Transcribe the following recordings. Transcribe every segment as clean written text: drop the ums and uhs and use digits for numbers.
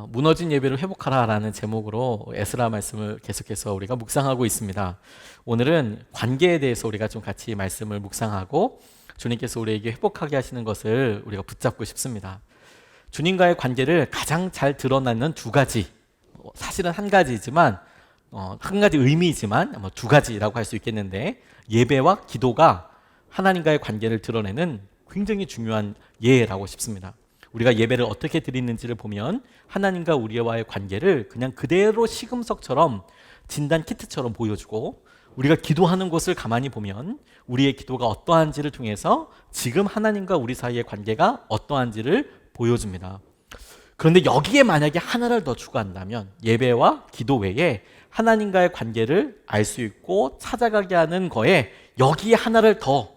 무너진 예배를 회복하라라는 제목으로 에스라 말씀을 계속해서 우리가 묵상하고 있습니다. 오늘은 관계에 대해서 우리가 좀 같이 말씀을 묵상하고 주님께서 우리에게 회복하게 하시는 것을 우리가 붙잡고 싶습니다. 주님과의 관계를 가장 잘 드러나는 두 가지, 사실은 한 가지지만 한 가지 의미이지만 두 가지라고 할 수 있겠는데, 예배와 기도가 하나님과의 관계를 드러내는 굉장히 중요한 예라고 싶습니다. 우리가 예배를 어떻게 드리는지를 보면 하나님과 우리와의 관계를 그냥 그대로 시금석처럼 진단 키트처럼 보여주고, 우리가 기도하는 것을 가만히 보면 우리의 기도가 어떠한지를 통해서 지금 하나님과 우리 사이의 관계가 어떠한지를 보여줍니다. 그런데 여기에 만약에 하나를 더 추가한다면, 예배와 기도 외에 하나님과의 관계를 알 수 있고 찾아가게 하는 거에 여기에 하나를 더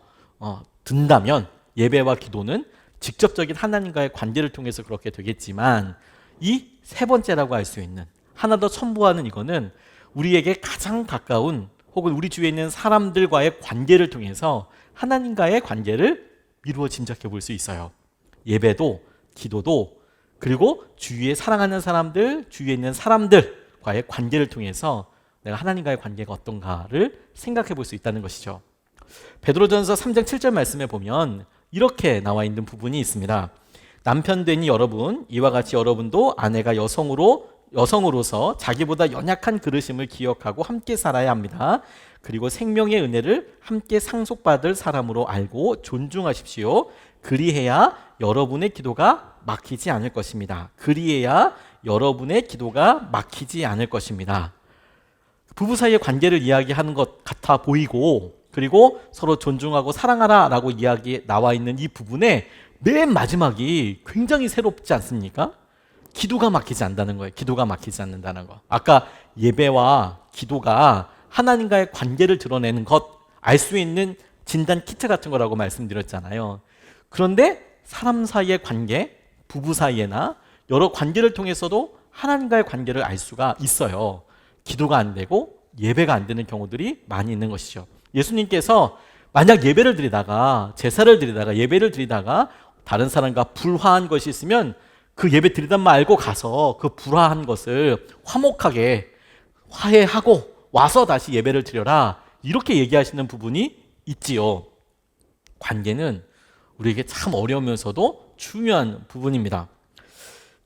든다면, 예배와 기도는 직접적인 하나님과의 관계를 통해서 그렇게 되겠지만, 이 세 번째라고 할 수 있는 하나 더 첨부하는 이거는 우리에게 가장 가까운 혹은 우리 주위에 있는 사람들과의 관계를 통해서 하나님과의 관계를 미루어 짐작해 볼 수 있어요. 예배도 기도도, 그리고 주위에 사랑하는 사람들, 주위에 있는 사람들과의 관계를 통해서 내가 하나님과의 관계가 어떤가를 생각해 볼 수 있다는 것이죠. 베드로전서 3장 7절 말씀에 보면 이렇게 나와 있는 부분이 있습니다. 남편 되니 여러분, 이와 같이 여러분도 아내가 여성으로서 자기보다 연약한 그릇임을 기억하고 함께 살아야 합니다. 그리고 생명의 은혜를 함께 상속받을 사람으로 알고 존중하십시오. 그리해야 여러분의 기도가 막히지 않을 것입니다. 그리해야 여러분의 기도가 막히지 않을 것입니다. 부부 사이의 관계를 이야기하는 것 같아 보이고, 그리고 서로 존중하고 사랑하라 라고 이야기 나와 있는 이 부분의 맨 마지막이 굉장히 새롭지 않습니까? 기도가 막히지 않는다는 거예요. 기도가 막히지 않는다는 거. 아까 예배와 기도가 하나님과의 관계를 드러내는 것, 알 수 있는 진단 키트 같은 거라고 말씀드렸잖아요. 그런데 사람 사이의 관계, 부부 사이에나 여러 관계를 통해서도 하나님과의 관계를 알 수가 있어요. 기도가 안 되고 예배가 안 되는 경우들이 많이 있는 것이죠. 예수님께서 만약 예배를 드리다가, 제사를 드리다가, 예배를 드리다가 다른 사람과 불화한 것이 있으면 그 예배 드리단 말 알고 가서 그 불화한 것을 화목하게 화해하고 와서 다시 예배를 드려라, 이렇게 얘기하시는 부분이 있지요. 관계는 우리에게 참 어려우면서도 중요한 부분입니다.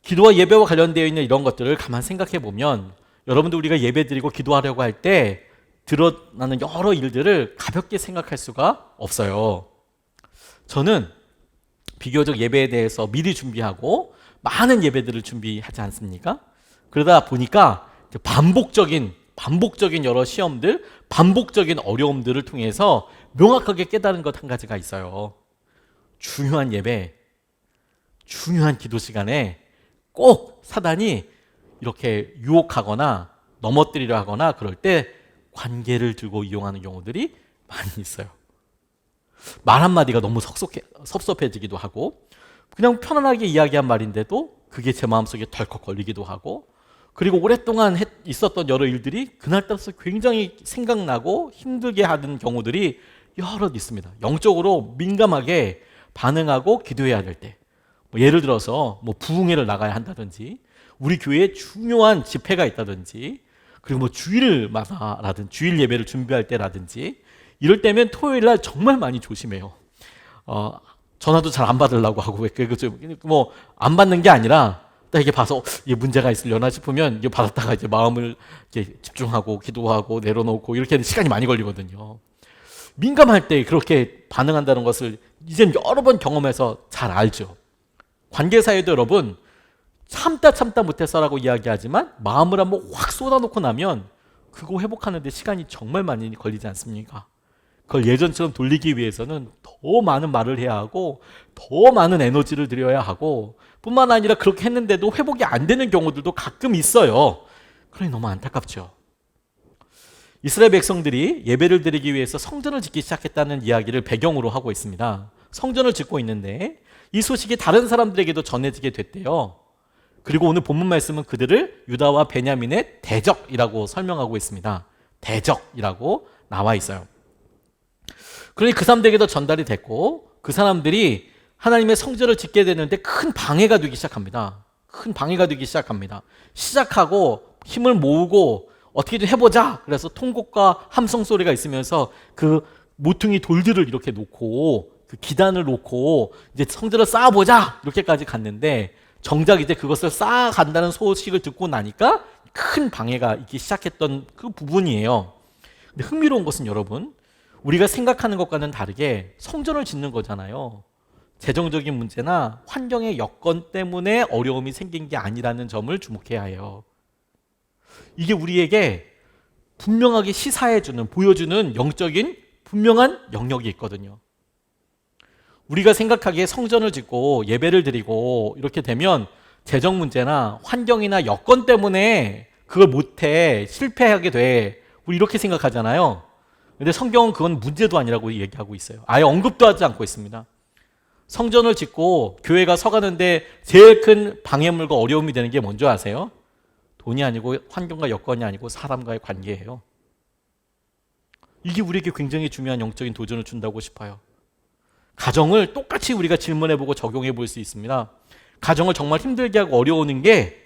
기도와 예배와 관련되어 있는 이런 것들을 가만 생각해 보면, 여러분들 우리가 예배 드리고 기도하려고 할 때 드러나는 여러 일들을 가볍게 생각할 수가 없어요. 저는 비교적 예배에 대해서 미리 준비하고 많은 예배들을 준비하지 않습니까? 그러다 보니까 반복적인 여러 시험들, 반복적인 어려움들을 통해서 명확하게 깨달은 것 한 가지가 있어요. 중요한 예배, 중요한 기도 시간에 꼭 사단이 이렇게 유혹하거나 넘어뜨리려 하거나 그럴 때 관계를 두고 이용하는 경우들이 많이 있어요. 말 한마디가 너무 섭섭해지기도 하고, 그냥 편안하게 이야기한 말인데도 그게 제 마음속에 덜컥 걸리기도 하고, 그리고 오랫동안 있었던 여러 일들이 그날따라서 굉장히 생각나고 힘들게 하는 경우들이 여럿 있습니다. 영적으로 민감하게 반응하고 기도해야 될 때, 예를 들어서 부흥회를 나가야 한다든지, 우리 교회에 중요한 집회가 있다든지, 그리고 주일마다라든지 주일 예배를 준비할 때라든지, 이럴 때면 토요일 날 정말 많이 조심해요. 전화도 잘 안 받으려고 하고, 안 받는 게 아니라 딱 이게 봐서 이게 문제가 있으려나 싶으면 이게 받았다가 이제 마음을 이렇게 집중하고 기도하고 내려놓고 이렇게 시간이 많이 걸리거든요. 민감할 때 그렇게 반응한다는 것을 이젠 여러 번 경험해서 잘 알죠. 관계사에도 여러분, 참다 못했어라고 이야기하지만 마음을 한번 확 쏟아놓고 나면 그거 회복하는 데 시간이 정말 많이 걸리지 않습니까? 그걸 예전처럼 돌리기 위해서는 더 많은 말을 해야 하고 더 많은 에너지를 들여야 하고, 뿐만 아니라 그렇게 했는데도 회복이 안 되는 경우들도 가끔 있어요. 그러니 너무 안타깝죠. 이스라엘 백성들이 예배를 드리기 위해서 성전을 짓기 시작했다는 이야기를 배경으로 하고 있습니다. 성전을 짓고 있는데 이 소식이 다른 사람들에게도 전해지게 됐대요. 그리고 오늘 본문 말씀은 그들을 유다와 베냐민의 대적이라고 설명하고 있습니다. 대적이라고 나와 있어요. 그러니 그 사람들에게도 전달이 됐고, 그 사람들이 하나님의 성전을 짓게 되는데 큰 방해가 되기 시작합니다. 큰 방해가 되기 시작합니다. 시작하고 힘을 모으고 어떻게 좀 해보자. 그래서 통곡과 함성 소리가 있으면서 그 모퉁이 돌들을 이렇게 놓고 그 기단을 놓고 이제 성전을 쌓아보자 이렇게까지 갔는데 정작 이제 그것을 쌓아간다는 소식을 듣고 나니까 큰 방해가 있기 시작했던 그 부분이에요. 근데 흥미로운 것은 여러분, 우리가 생각하는 것과는 다르게 성전을 짓는 거잖아요. 재정적인 문제나 환경의 여건 때문에 어려움이 생긴 게 아니라는 점을 주목해야 해요. 이게 우리에게 분명하게 시사해주는, 보여주는 영적인 분명한 영역이 있거든요. 우리가 생각하기에 성전을 짓고 예배를 드리고 이렇게 되면 재정 문제나 환경이나 여건 때문에 그걸 못해, 실패하게 돼. 우리 이렇게 생각하잖아요. 근데 성경은 그건 문제도 아니라고 얘기하고 있어요. 아예 언급도 하지 않고 있습니다. 성전을 짓고 교회가 서가는데 제일 큰 방해물과 어려움이 되는 게 뭔지 아세요? 돈이 아니고 환경과 여건이 아니고 사람과의 관계예요. 이게 우리에게 굉장히 중요한 영적인 도전을 준다고 싶어요. 가정을 똑같이 우리가 질문해보고 적용해 볼 수 있습니다. 가정을 정말 힘들게 하고 어려우는 게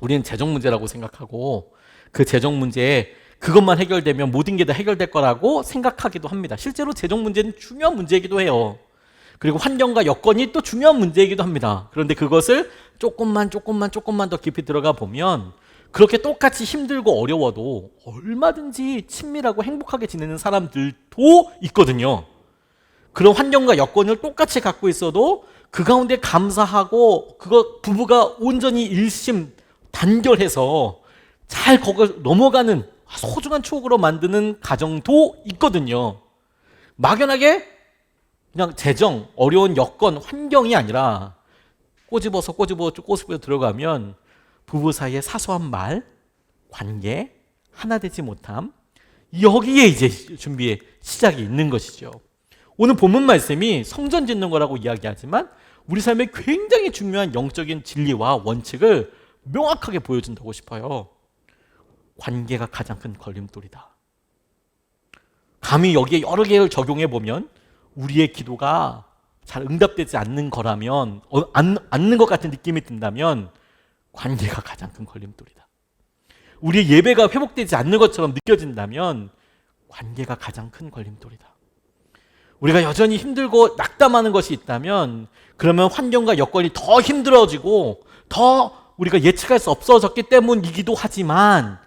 우리는 재정 문제라고 생각하고 그 재정 문제에 그것만 해결되면 모든 게 다 해결될 거라고 생각하기도 합니다. 실제로 재정 문제는 중요한 문제이기도 해요. 그리고 환경과 여건이 또 중요한 문제이기도 합니다. 그런데 그것을 조금만 더 깊이 들어가 보면 그렇게 똑같이 힘들고 어려워도 얼마든지 친밀하고 행복하게 지내는 사람들도 있거든요. 그런 환경과 여건을 똑같이 갖고 있어도 그 가운데 감사하고 그거 부부가 온전히 일심 단결해서 잘 그걸 넘어가는 소중한 추억으로 만드는 가정도 있거든요. 막연하게 그냥 재정, 어려운 여건, 환경이 아니라 꼬집어서 들어가면 부부 사이의 사소한 말, 관계, 하나 되지 못함, 여기에 이제 준비의 시작이 있는 것이죠. 오늘 본문 말씀이 성전 짓는 거라고 이야기하지만 우리 삶에 굉장히 중요한 영적인 진리와 원칙을 명확하게 보여준다고 싶어요. 관계가 가장 큰 걸림돌이다. 감히 여기에 여러 개를 적용해 보면 우리의 기도가 잘 응답되지 않는 거라면, 않는 것 같은 느낌이 든다면 관계가 가장 큰 걸림돌이다. 우리의 예배가 회복되지 않는 것처럼 느껴진다면 관계가 가장 큰 걸림돌이다. 우리가 여전히 힘들고 낙담하는 것이 있다면 그러면 환경과 여건이 더 힘들어지고 더 우리가 예측할 수 없어졌기 때문이기도 하지만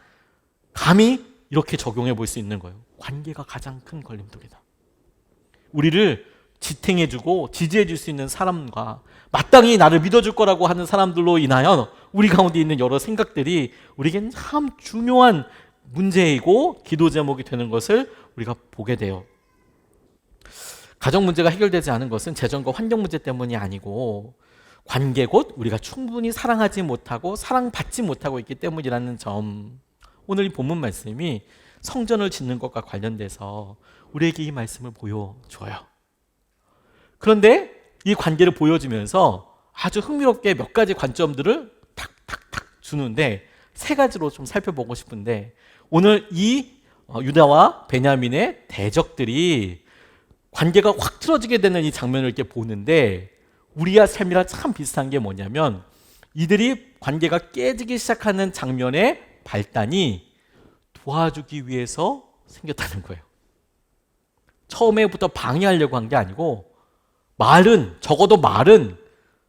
감히 이렇게 적용해 볼 수 있는 거예요. 관계가 가장 큰 걸림돌이다. 우리를 지탱해주고 지지해줄 수 있는 사람과 마땅히 나를 믿어줄 거라고 하는 사람들로 인하여 우리 가운데 있는 여러 생각들이 우리에겐 참 중요한 문제이고 기도 제목이 되는 것을 우리가 보게 돼요. 가정 문제가 해결되지 않은 것은 재정과 환경 문제 때문이 아니고 관계 곧 우리가 충분히 사랑하지 못하고 사랑받지 못하고 있기 때문이라는 점, 오늘 이 본문 말씀이 성전을 짓는 것과 관련돼서 우리에게 이 말씀을 보여줘요. 그런데 이 관계를 보여주면서 아주 흥미롭게 몇 가지 관점들을 탁탁탁 주는데 세 가지로 좀 살펴보고 싶은데 오늘 이 유다와 베냐민의 대적들이 관계가 확 틀어지게 되는 이 장면을 이렇게 보는데 우리의 삶이랑 참 비슷한 게 뭐냐면 이들이 관계가 깨지기 시작하는 장면의 발단이 도와주기 위해서 생겼다는 거예요. 처음에부터 방해하려고 한 게 아니고 적어도 말은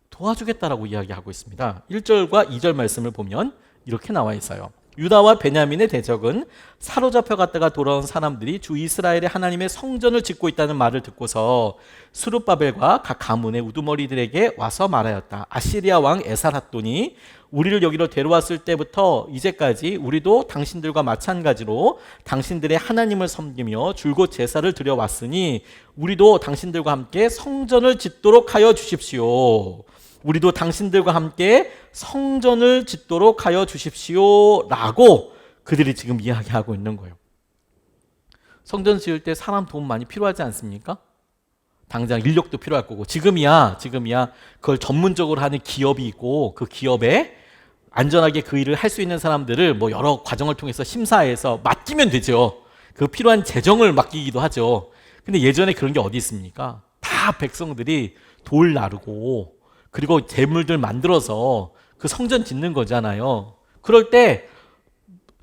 도와주겠다라고 이야기하고 있습니다. 1절과 2절 말씀을 보면 이렇게 나와 있어요. 유다와 베냐민의 대적은 사로잡혀 갔다가 돌아온 사람들이 주 이스라엘의 하나님의 성전을 짓고 있다는 말을 듣고서 스룹바벨과 각 가문의 우두머리들에게 와서 말하였다. 아시리아 왕 에살핫돈이 우리를 여기로 데려왔을 때부터 이제까지 우리도 당신들과 마찬가지로 당신들의 하나님을 섬기며 줄곧 제사를 드려왔으니 우리도 당신들과 함께 성전을 짓도록 하여 주십시오. 우리도 당신들과 함께 성전을 짓도록 하여 주십시오 라고 그들이 지금 이야기하고 있는 거예요. 성전 지을 때 사람 돈 많이 필요하지 않습니까? 당장 인력도 필요할 거고 지금이야 그걸 전문적으로 하는 기업이 있고 그 기업에 안전하게 그 일을 할 수 있는 사람들을 뭐 여러 과정을 통해서 심사해서 맡기면 되죠. 그 필요한 재정을 맡기기도 하죠. 근데 예전에 그런 게 어디 있습니까? 다 백성들이 돌 나르고 그리고 재물들 만들어서 그 성전 짓는 거잖아요. 그럴 때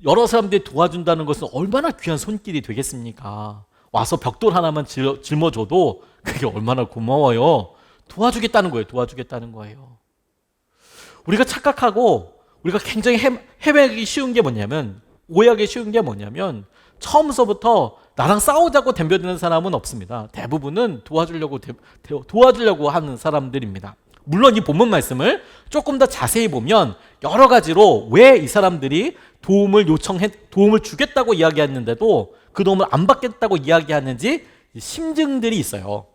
여러 사람들이 도와준다는 것은 얼마나 귀한 손길이 되겠습니까? 와서 벽돌 하나만 짊어줘도 그게 얼마나 고마워요. 도와주겠다는 거예요. 도와주겠다는 거예요. 우리가 착각하고 우리가 굉장히 헤매기 쉬운 게 뭐냐면, 오해하기 쉬운 게 뭐냐면, 처음서부터 나랑 싸우자고 덤벼드는 사람은 없습니다. 대부분은 도와주려고 하는 사람들입니다. 물론 이 본문 말씀을 조금 더 자세히 보면 여러 가지로 왜 이 사람들이 도움을 주겠다고 이야기했는데도 그 도움을 안 받겠다고 이야기하는지 심증들이 있어요.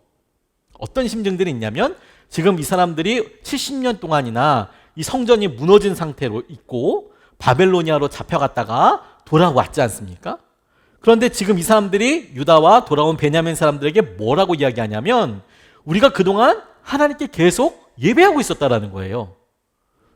어떤 심증들이 있냐면, 지금 이 사람들이 70년 동안이나 이 성전이 무너진 상태로 있고 바벨로니아로 잡혀갔다가 돌아왔지 않습니까? 그런데 지금 이 사람들이 유다와 돌아온 베냐민 사람들에게 뭐라고 이야기하냐면, 우리가 그동안 하나님께 계속 예배하고 있었다라는 거예요.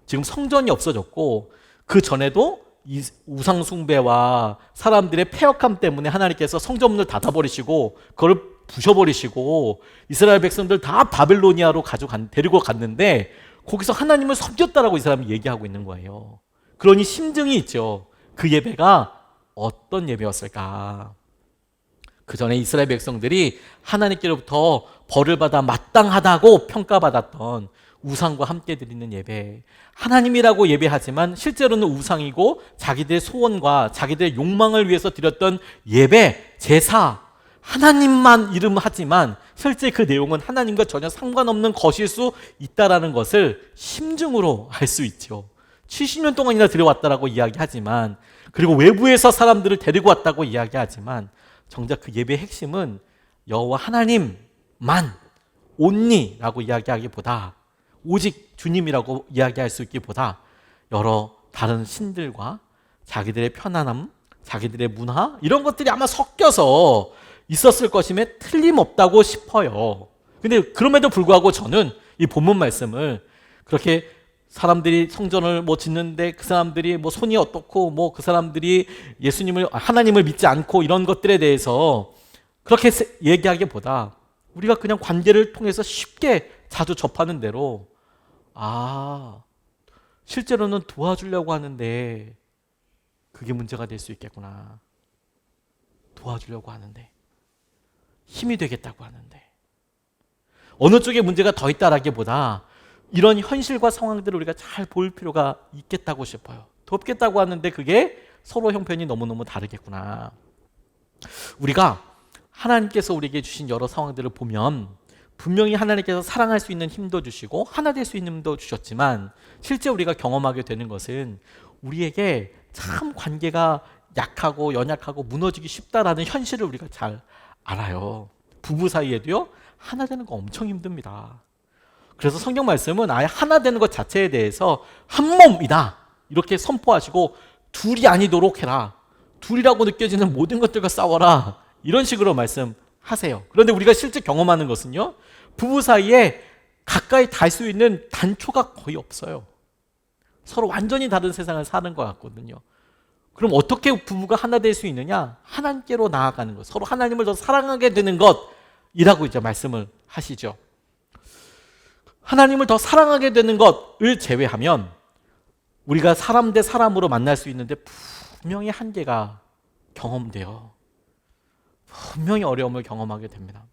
지금 성전이 없어졌고 그 전에도 이 우상 숭배와 사람들의 패역함 때문에 하나님께서 성전문을 닫아버리시고 그걸 부셔버리시고 이스라엘 백성들 다 바벨로니아로 데리고 갔는데 거기서 하나님을 섬겼다라고 이 사람이 얘기하고 있는 거예요. 그러니 심증이 있죠. 그 예배가 어떤 예배였을까? 그 전에 이스라엘 백성들이 하나님께로부터 벌을 받아 마땅하다고 평가받았던 우상과 함께 드리는 예배, 하나님이라고 예배하지만 실제로는 우상이고 자기들의 소원과 자기들의 욕망을 위해서 드렸던 예배, 제사, 하나님만 이름하지만 실제 그 내용은 하나님과 전혀 상관없는 것일 수 있다라는 것을 심증으로 알 수 있죠. 70년 동안이나 들여왔다라고 이야기하지만, 그리고 외부에서 사람들을 데리고 왔다고 이야기하지만, 정작 그 예배의 핵심은 여호와 하나님만 온리라고 이야기하기보다, 오직 주님이라고 이야기할 수 있기보다 여러 다른 신들과 자기들의 편안함, 자기들의 문화, 이런 것들이 아마 섞여서 있었을 것임에 틀림없다고 싶어요. 근데 그럼에도 불구하고 저는 이 본문 말씀을 그렇게 사람들이 성전을 짓는데 그 사람들이 손이 어떻고 그 사람들이 하나님을 믿지 않고 이런 것들에 대해서 그렇게 얘기하기보다 우리가 그냥 관계를 통해서 쉽게 자주 접하는 대로, 실제로는 도와주려고 하는데 그게 문제가 될 수 있겠구나. 도와주려고 하는데, 힘이 되겠다고 하는데, 어느 쪽에 문제가 더 있다라기보다 이런 현실과 상황들을 우리가 잘 볼 필요가 있겠다고 싶어요. 돕겠다고 하는데 그게 서로 형편이 너무너무 다르겠구나. 우리가 하나님께서 우리에게 주신 여러 상황들을 보면 분명히 하나님께서 사랑할 수 있는 힘도 주시고 하나 될 수 있는 힘도 주셨지만, 실제 우리가 경험하게 되는 것은 우리에게 참 관계가 약하고 연약하고 무너지기 쉽다라는 현실을 우리가 잘 알아요. 부부 사이에도요, 하나 되는 거 엄청 힘듭니다. 그래서 성경 말씀은 아예 하나 되는 것 자체에 대해서 한 몸이다 이렇게 선포하시고, 둘이 아니도록 해라, 둘이라고 느껴지는 모든 것들과 싸워라, 이런 식으로 말씀하세요. 그런데 우리가 실제 경험하는 것은요, 부부 사이에 가까이 닿을 수 있는 단초가 거의 없어요. 서로 완전히 다른 세상을 사는 것 같거든요. 그럼 어떻게 부부가 하나 될 수 있느냐? 하나님께로 나아가는 것, 서로 하나님을 더 사랑하게 되는 것이라고 이제 말씀을 하시죠. 하나님을 더 사랑하게 되는 것을 제외하면 우리가 사람 대 사람으로 만날 수 있는데 분명히 한계가 경험돼요. 분명히 어려움을 경험하게 됩니다.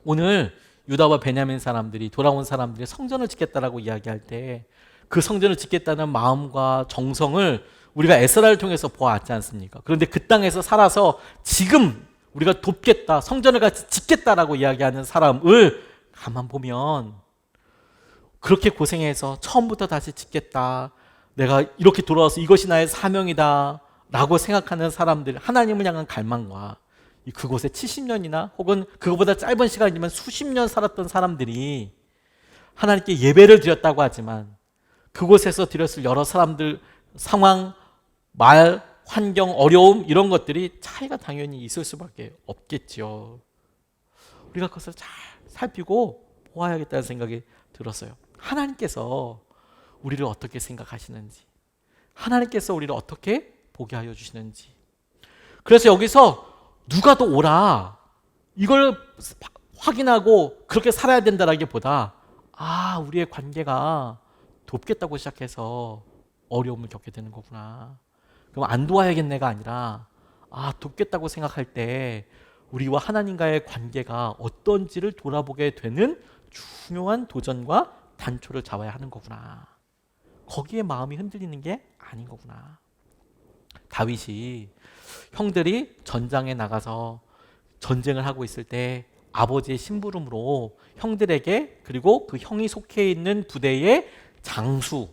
오늘 유다와 베냐민 사람들이, 돌아온 사람들이 성전을 짓겠다라고 이야기할 때 그 성전을 짓겠다는 마음과 정성을 우리가 에스라를 통해서 보았지 않습니까? 그런데 그 땅에서 살아서 지금 우리가 돕겠다, 성전을 같이 짓겠다라고 이야기하는 사람을 가만 보면 그렇게 고생해서 처음부터 다시 짓겠다, 내가 이렇게 돌아와서 이것이 나의 사명이다 라고 생각하는 사람들, 하나님을 향한 갈망과 그곳에 70년이나 혹은 그거보다 짧은 시간이지만 수십 년 살았던 사람들이 하나님께 예배를 드렸다고 하지만 그곳에서 드렸을 여러 사람들 상황, 말, 환경, 어려움, 이런 것들이 차이가 당연히 있을 수밖에 없겠죠. 우리가 그것을 잘 살피고 보아야겠다는 생각이 들었어요. 하나님께서 우리를 어떻게 생각하시는지, 하나님께서 우리를 어떻게 보게 하여 주시는지. 그래서 여기서 누가 더 오라 이걸 확인하고 그렇게 살아야 된다라기보다, 우리의 관계가 돕겠다고 시작해서 어려움을 겪게 되는 거구나. 그럼 안 도와야겠네가 아니라 돕겠다고 생각할 때 우리와 하나님과의 관계가 어떤지를 돌아보게 되는 중요한 도전과 단초를 잡아야 하는 거구나. 거기에 마음이 흔들리는 게 아닌 거구나. 다윗이 형들이 전장에 나가서 전쟁을 하고 있을 때 아버지의 심부름으로 형들에게, 그리고 그 형이 속해 있는 부대의 장수,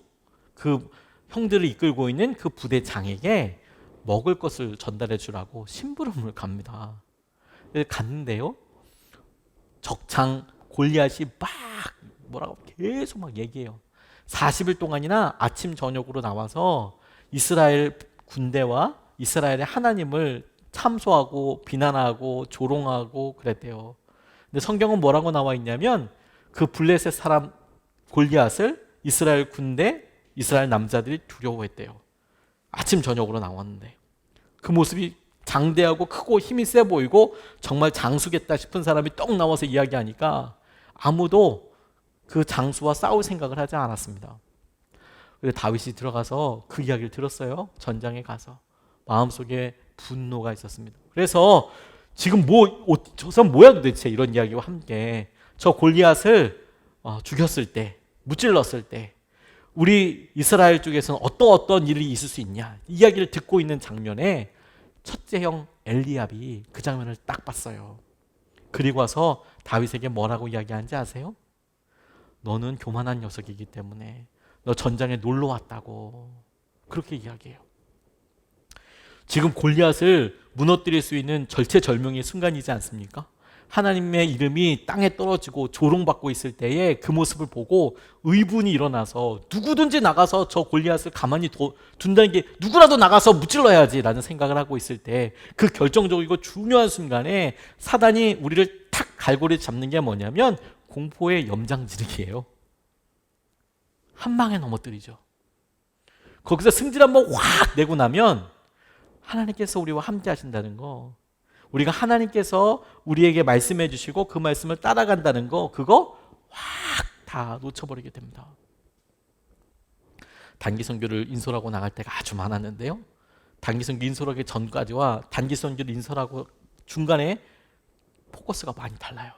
그 형들을 이끌고 있는 그 부대장에게 먹을 것을 전달해 주라고 심부름을 갑니다. 갔는데요, 적장 골리앗이 막 뭐라고 계속 막 얘기해요. 40일 동안이나 아침 저녁으로 나와서 이스라엘 군대와 이스라엘의 하나님을 참소하고 비난하고 조롱하고 그랬대요. 근데 성경은 뭐라고 나와 있냐면 그 블레셋 사람 골리앗을 이스라엘 군대, 이스라엘 남자들이 두려워했대요. 아침 저녁으로 나왔는데 그 모습이 장대하고 크고 힘이 세 보이고 정말 장수겠다 싶은 사람이 떡 나와서 이야기하니까 아무도 그 장수와 싸울 생각을 하지 않았습니다. 그래서 다윗이 들어가서 그 이야기를 들었어요. 전장에 가서 마음속에 분노가 있었습니다. 그래서 지금 저 사람 뭐야 도대체, 이런 이야기와 함께 저 골리앗을 죽였을 때, 무찔렀을 때 우리 이스라엘 쪽에서는 어떤 일이 있을 수 있냐, 이야기를 듣고 있는 장면에 첫째 형 엘리압이 그 장면을 딱 봤어요. 그리고 와서 다윗에게 뭐라고 이야기하는지 아세요? 너는 교만한 녀석이기 때문에 너 전장에 놀러 왔다고, 그렇게 이야기해요. 지금 골리앗을 무너뜨릴 수 있는 절체절명의 순간이지 않습니까? 하나님의 이름이 땅에 떨어지고 조롱받고 있을 때에 그 모습을 보고 의분이 일어나서 누구든지 나가서 저 골리앗을 가만히 둔다는 게, 누구라도 나가서 무찔러야지 라는 생각을 하고 있을 때, 그 결정적이고 중요한 순간에 사단이 우리를 탁 갈고리 잡는 게 뭐냐면 공포의 염장지르기예요. 한 방에 넘어뜨리죠. 거기서 승질 한번 확 내고 나면 하나님께서 우리와 함께 하신다는 거, 우리가 하나님께서 우리에게 말씀해 주시고 그 말씀을 따라간다는 거, 그거 확 다 놓쳐버리게 됩니다. 단기 선교를 인솔하고 나갈 때가 아주 많았는데요, 단기 선교 인솔하기 전까지와 단기 선교를 인솔하고 중간에 포커스가 많이 달라요.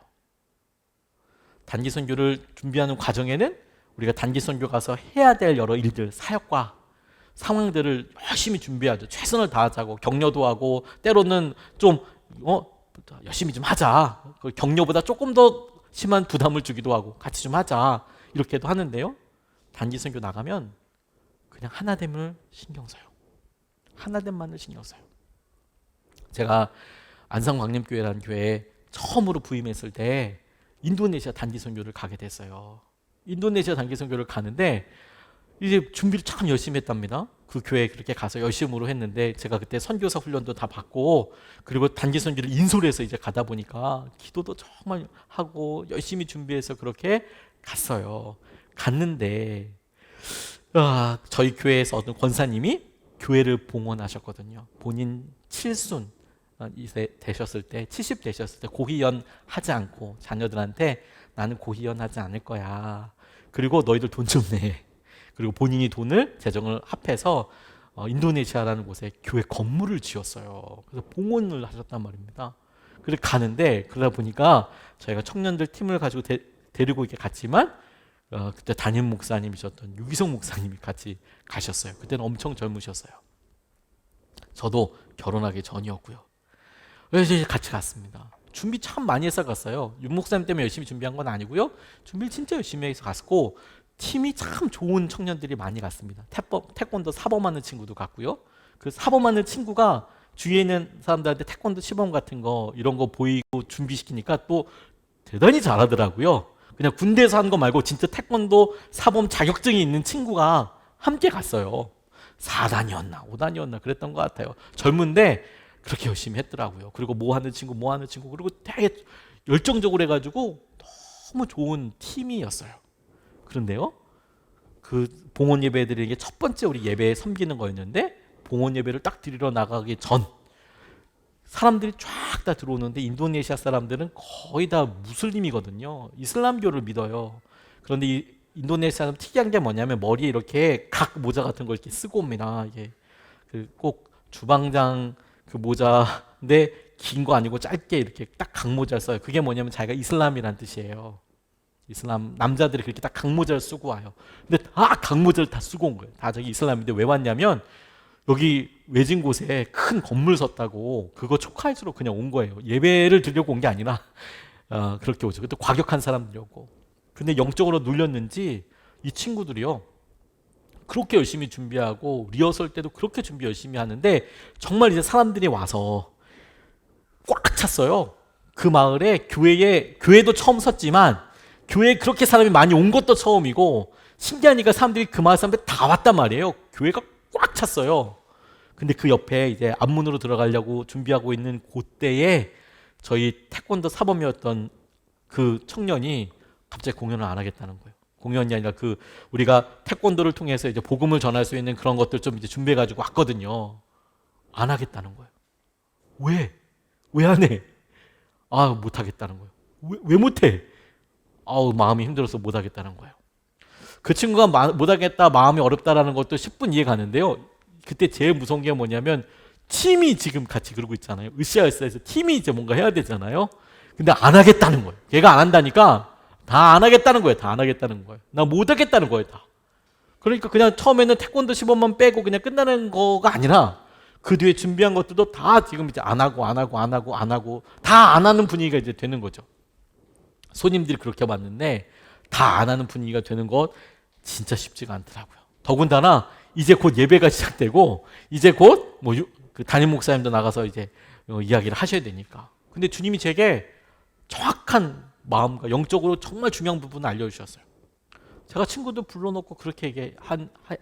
단기 선교를 준비하는 과정에는 우리가 단기 선교 가서 해야 될 여러 일들, 사역과 상황들을 열심히 준비하죠. 최선을 다하자고 격려도 하고, 때로는 좀 열심히 좀 하자, 격려보다 조금 더 심한 부담을 주기도 하고 같이 좀 하자, 이렇게도 하는데요, 단기 선교 나가면 그냥 하나됨을 신경 써요. 하나됨만을 신경 써요. 제가 안성광림교회라는 교회에 처음으로 부임했을 때 인도네시아 단기 선교를 가게 됐어요. 인도네시아 단기 선교를 가는데 이제 준비를 참 열심히 했답니다. 그 교회에 그렇게 가서 열심으로 했는데, 제가 그때 선교사 훈련도 다 받고, 그리고 단기 선교를 인솔해서 이제 가다 보니까 기도도 정말 하고 열심히 준비해서 그렇게 갔어요. 갔는데 저희 교회에서 어떤 권사님이 교회를 봉헌하셨거든요. 본인 칠순 되셨을 때, 70 되셨을 때 고희연 하지 않고 자녀들한테 나는 고희연 하지 않을 거야, 그리고 너희들 돈 좀 내, 그리고 본인이 돈을 재정을 합해서 인도네시아라는 곳에 교회 건물을 지었어요. 그래서 봉헌을 하셨단 말입니다. 그래서 가는데, 그러다 보니까 저희가 청년들 팀을 가지고 데리고 이렇게 갔지만 그때 담임 목사님이셨던 유기성 목사님이 같이 가셨어요. 그때는 엄청 젊으셨어요. 저도 결혼하기 전이었고요. 그래서 이제 같이 갔습니다. 준비 참 많이 해서 갔어요. 윤 목사님 때문에 열심히 준비한 건 아니고요, 준비를 진짜 열심히 해서 갔고, 팀이 참 좋은 청년들이 많이 갔습니다. 태권도 사범하는 친구도 갔고요. 그 사범하는 친구가 주위에 있는 사람들한테 태권도 시범 같은 거 이런 거 보이고 준비시키니까 또 대단히 잘하더라고요. 그냥 군대에서 하는 거 말고 진짜 태권도 사범 자격증이 있는 친구가 함께 갔어요. 4단이었나 5단이었나 그랬던 것 같아요. 젊은데 그렇게 열심히 했더라고요. 그리고 뭐 하는 친구 그리고 되게 열정적으로 해가지고 너무 좋은 팀이었어요. 그런데요, 그 봉헌 예배 드리는 게 첫 번째 우리 예배에 섬기는 거였는데, 봉헌 예배를 딱 드리러 나가기 전 사람들이 쫙 다 들어오는데, 인도네시아 사람들은 거의 다 무슬림이거든요. 이슬람교를 믿어요. 그런데 이 인도네시아는 특이한 게 뭐냐면 머리에 이렇게 각 모자 같은 걸 이렇게 쓰고 옵니다. 이게 그 꼭 주방장 그 모자인데 긴 거 아니고 짧게 이렇게 딱 각 모자를 써요. 그게 뭐냐면 자기가 이슬람이란 뜻이에요. 이슬람 남자들이 그렇게 딱 각 모자를 쓰고 와요. 근데 다 각 모자를 다 쓰고 온 거예요. 다 저기 이슬람인데 왜 왔냐면 여기 외진 곳에 큰 건물 섰다고 그거 축하해주러 그냥 온 거예요. 예배를 드리려고 온 게 아니라 그렇게 오죠. 그때 과격한 사람들이었고. 근데 영적으로 눌렸는지 이 친구들이요. 그렇게 열심히 준비하고 리허설 때도 그렇게 준비 열심히 하는데 정말 이제 사람들이 와서 꽉 찼어요. 그 마을에 교회도 처음 섰지만 교회에 그렇게 사람이 많이 온 것도 처음이고 신기하니까 사람들이 그 마을 사람들 다 왔단 말이에요. 교회가 꽉 찼어요. 근데 그 옆에 이제 앞문으로 들어가려고 준비하고 있는 그때에 저희 태권도 사범이었던 그 청년이 갑자기 공연을 안 하겠다는 거예요. 공연이 아니라 그 우리가 태권도를 통해서 이제 복음을 전할 수 있는 그런 것들 좀 이제 준비해 가지고 왔거든요. 안 하겠다는 거예요. 왜? 왜 안 해? 못 하겠다는 거예요. 왜 못 해? 마음이 힘들어서 못 하겠다는 거예요. 그 친구가 못 하겠다, 마음이 어렵다라는 것도 10분 이해 가는데요. 그때 제일 무서운 게 뭐냐면 팀이 지금 같이 그러고 있잖아요. 으쌰으쌰해서 팀이 이제 뭔가 해야 되잖아요. 근데 안 하겠다는 거예요. 걔가 안 한다니까 다 안 하겠다는 거예요. 다 안 하겠다는 거예요. 나 못 하겠다는 거예요. 다. 그러니까 그냥 처음에는 태권도 시범만 빼고 그냥 끝나는 거가 아니라 그 뒤에 준비한 것들도 다 지금 이제 안 하고 다 안 하는 분위기가 이제 되는 거죠. 손님들이 그렇게 왔는데 다 안 하는 분위기가 되는 것 진짜 쉽지가 않더라고요. 더군다나 이제 곧 예배가 시작되고 이제 곧 그 담임 목사님도 나가서 이제 이야기를 하셔야 되니까. 근데 주님이 제게 정확한 마음과 영적으로 정말 중요한 부분을 알려주셨어요. 제가 친구들 불러놓고 그렇게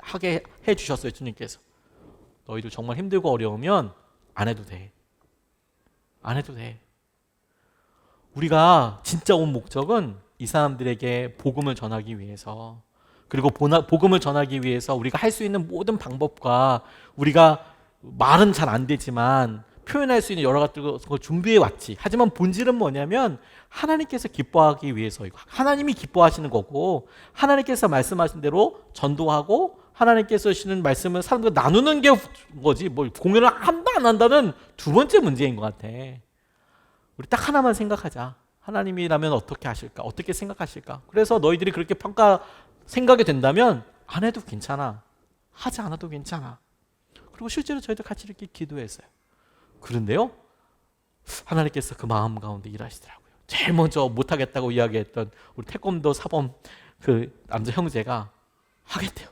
하게 해주셨어요. 주님께서. 너희들 정말 힘들고 어려우면 안 해도 돼. 안 해도 돼. 우리가 진짜 온 목적은 이 사람들에게 복음을 전하기 위해서, 그리고 복음을 전하기 위해서 우리가 할 수 있는 모든 방법과 우리가 말은 잘 안 되지만 표현할 수 있는 여러 가지를 준비해 왔지. 하지만 본질은 뭐냐면 하나님께서 기뻐하기 위해서이고 하나님이 기뻐하시는 거고 하나님께서 말씀하신 대로 전도하고 하나님께서 하시는 말씀을 사람들과 나누는 게 거지. 뭐 공연을 한다 안 한다는 두 번째 문제인 것 같아. 우리 딱 하나만 생각하자. 하나님이라면 어떻게 하실까? 어떻게 생각하실까? 그래서 너희들이 그렇게 생각이 된다면 안 해도 괜찮아. 하지 않아도 괜찮아. 그리고 실제로 저희도 같이 이렇게 기도했어요. 그런데요, 하나님께서 그 마음 가운데 일하시더라고요. 제일 먼저 못하겠다고 이야기했던 우리 태권도 사범 그 남자 형제가 하겠대요.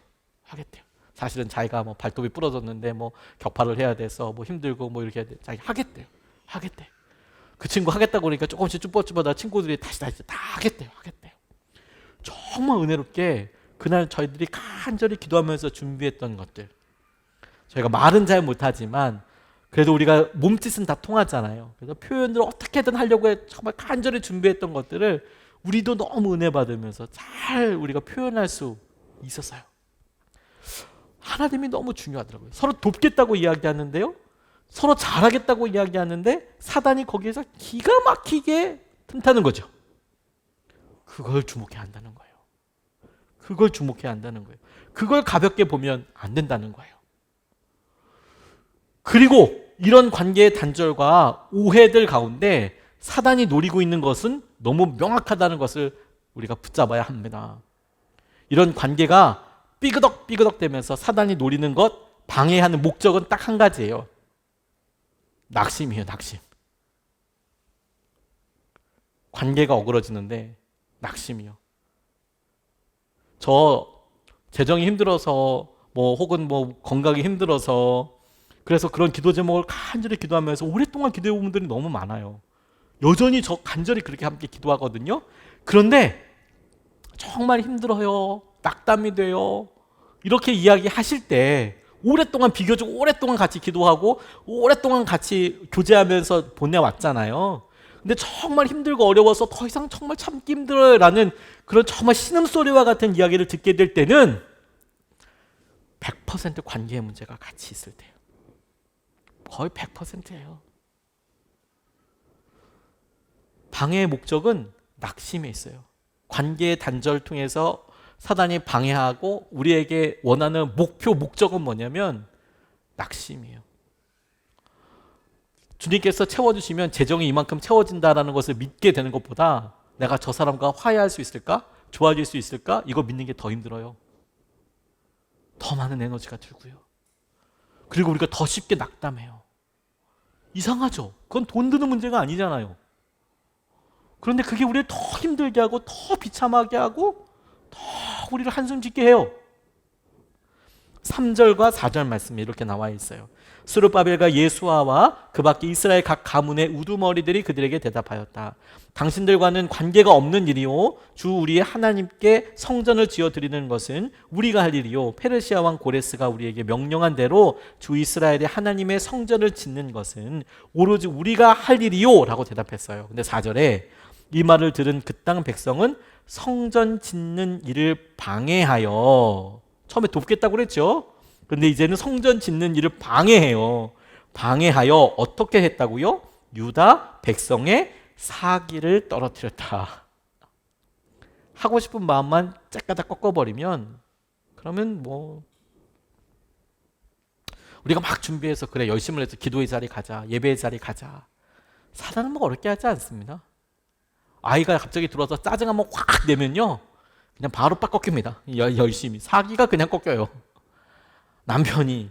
사실은 자기가 뭐 발톱이 부러졌는데 뭐 격파를 해야 돼서 뭐 힘들고 뭐 이렇게 해야 돼. 자기 하겠대. 그 친구 하겠다고 그러니까 조금씩 쭈뼛쭈뼛 친구들이 다시 다 하겠대요. 정말 은혜롭게 그날 저희들이 간절히 기도하면서 준비했던 것들, 저희가 말은 잘 못하지만 그래도 우리가 몸짓은 다 통하잖아요. 그래서 표현을 어떻게든 하려고 정말 간절히 준비했던 것들을 우리도 너무 은혜 받으면서 잘 우리가 표현할 수 있었어요. 하나님이 너무 중요하더라고요. 서로 돕겠다고 이야기하는데요, 서로 잘하겠다고 이야기하는데 사단이 거기에서 기가 막히게 틈타는 거죠. 그걸 주목해야 한다는 거예요. 그걸 가볍게 보면 안 된다는 거예요. 그리고 이런 관계의 단절과 오해들 가운데 사단이 노리고 있는 것은 너무 명확하다는 것을 우리가 붙잡아야 합니다. 이런 관계가 삐그덕 되면서 사단이 노리는 것, 방해하는 목적은 딱 한 가지예요. 낙심이에요. 낙심. 관계가 어그러지는데 낙심이요. 저 재정이 힘들어서 혹은 건강이 힘들어서 그래서 그런 기도 제목을 간절히 기도하면서 오랫동안 기도해 본 분들이 너무 많아요. 여전히 저 간절히 그렇게 함께 기도하거든요. 그런데 정말 힘들어요. 낙담이 돼요. 이렇게 이야기하실 때 비교적 오랫동안 같이 기도하고 오랫동안 같이 교제하면서 보내왔잖아요. 근데 정말 힘들고 어려워서 더 이상 정말 참기 힘들어요 라는 그런 정말 신음소리와 같은 이야기를 듣게 될 때는 100% 관계의 문제가 같이 있을 때예요. 거의 100%예요. 방해의 목적은 낙심에 있어요. 관계의 단절을 통해서 사단이 방해하고 우리에게 원하는 목표, 목적은 뭐냐면 낙심이에요. 주님께서 채워주시면 재정이 이만큼 채워진다는 것을 믿게 되는 것보다 내가 저 사람과 화해할 수 있을까? 좋아질 수 있을까? 이거 믿는 게 더 힘들어요. 더 많은 에너지가 들고요. 그리고 우리가 더 쉽게 낙담해요. 이상하죠? 그건 돈 드는 문제가 아니잖아요. 그런데 그게 우리를 더 힘들게 하고 더 비참하게 하고 더 우리를 한숨 짓게 해요. 3절과 4절 말씀이 이렇게 나와 있어요. 스룹바벨과 예수아와 그 밖에 이스라엘 각 가문의 우두머리들이 그들에게 대답하였다. 당신들과는 관계가 없는 일이요 주 우리의 하나님께 성전을 지어 드리는 것은 우리가 할 일이요 페르시아 왕 고레스가 우리에게 명령한 대로 주 이스라엘의 하나님의 성전을 짓는 것은 오로지 우리가 할 일이요 라고 대답했어요. 근데 4절에 이 말을 들은 그 땅 백성은 성전 짓는 일을 방해하여, 처음에 돕겠다고 그랬죠. 근데 이제는 성전 짓는 일을 방해해요. 방해하여 어떻게 했다고요? 유다 백성의 사기를 떨어뜨렸다. 하고 싶은 마음만 짝가닥 꺾어버리면 그러면 뭐 우리가 막 준비해서 그래 열심을 해서 기도의 자리 가자, 예배의 자리 가자. 사단은 뭐 어렵게 하지 않습니다. 아이가 갑자기 들어와서 짜증 한번 확 내면요 그냥 바로 빡 꺾입니다. 열심히 사기가 그냥 꺾여요. 남편이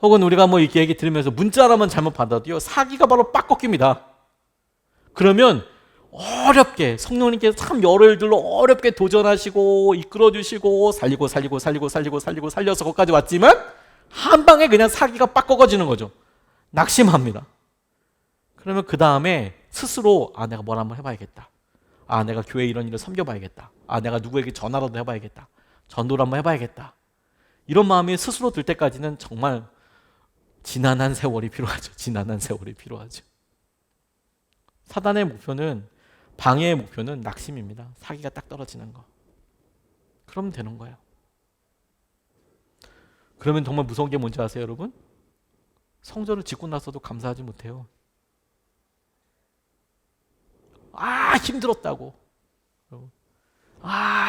혹은 우리가 뭐 이렇게 얘기 들으면서 문자라만 잘못 받아도요 사기가 바로 빡 꺾입니다. 그러면 어렵게 성령님께서 참 여러 일들로 어렵게 도전하시고 이끌어주시고 살려서 거기까지 왔지만 한 방에 그냥 사기가 빡 꺾어지는 거죠. 낙심합니다. 그러면 그 다음에 스스로 내가 뭘 한번 해봐야겠다. 내가 교회 이런 일을 섬겨봐야겠다. 내가 누구에게 전화라도 해봐야겠다. 전도를 한번 해봐야겠다. 이런 마음이 스스로 들 때까지는 정말 지난한 세월이 필요하죠. 지난한 세월이 필요하죠. 사단의 목표는, 방해의 목표는 낙심입니다. 사기가 딱 떨어지는 거. 그러면 되는 거예요. 그러면 정말 무서운 게 뭔지 아세요, 여러분? 성전을 짓고 나서도 감사하지 못해요. 힘들었다고.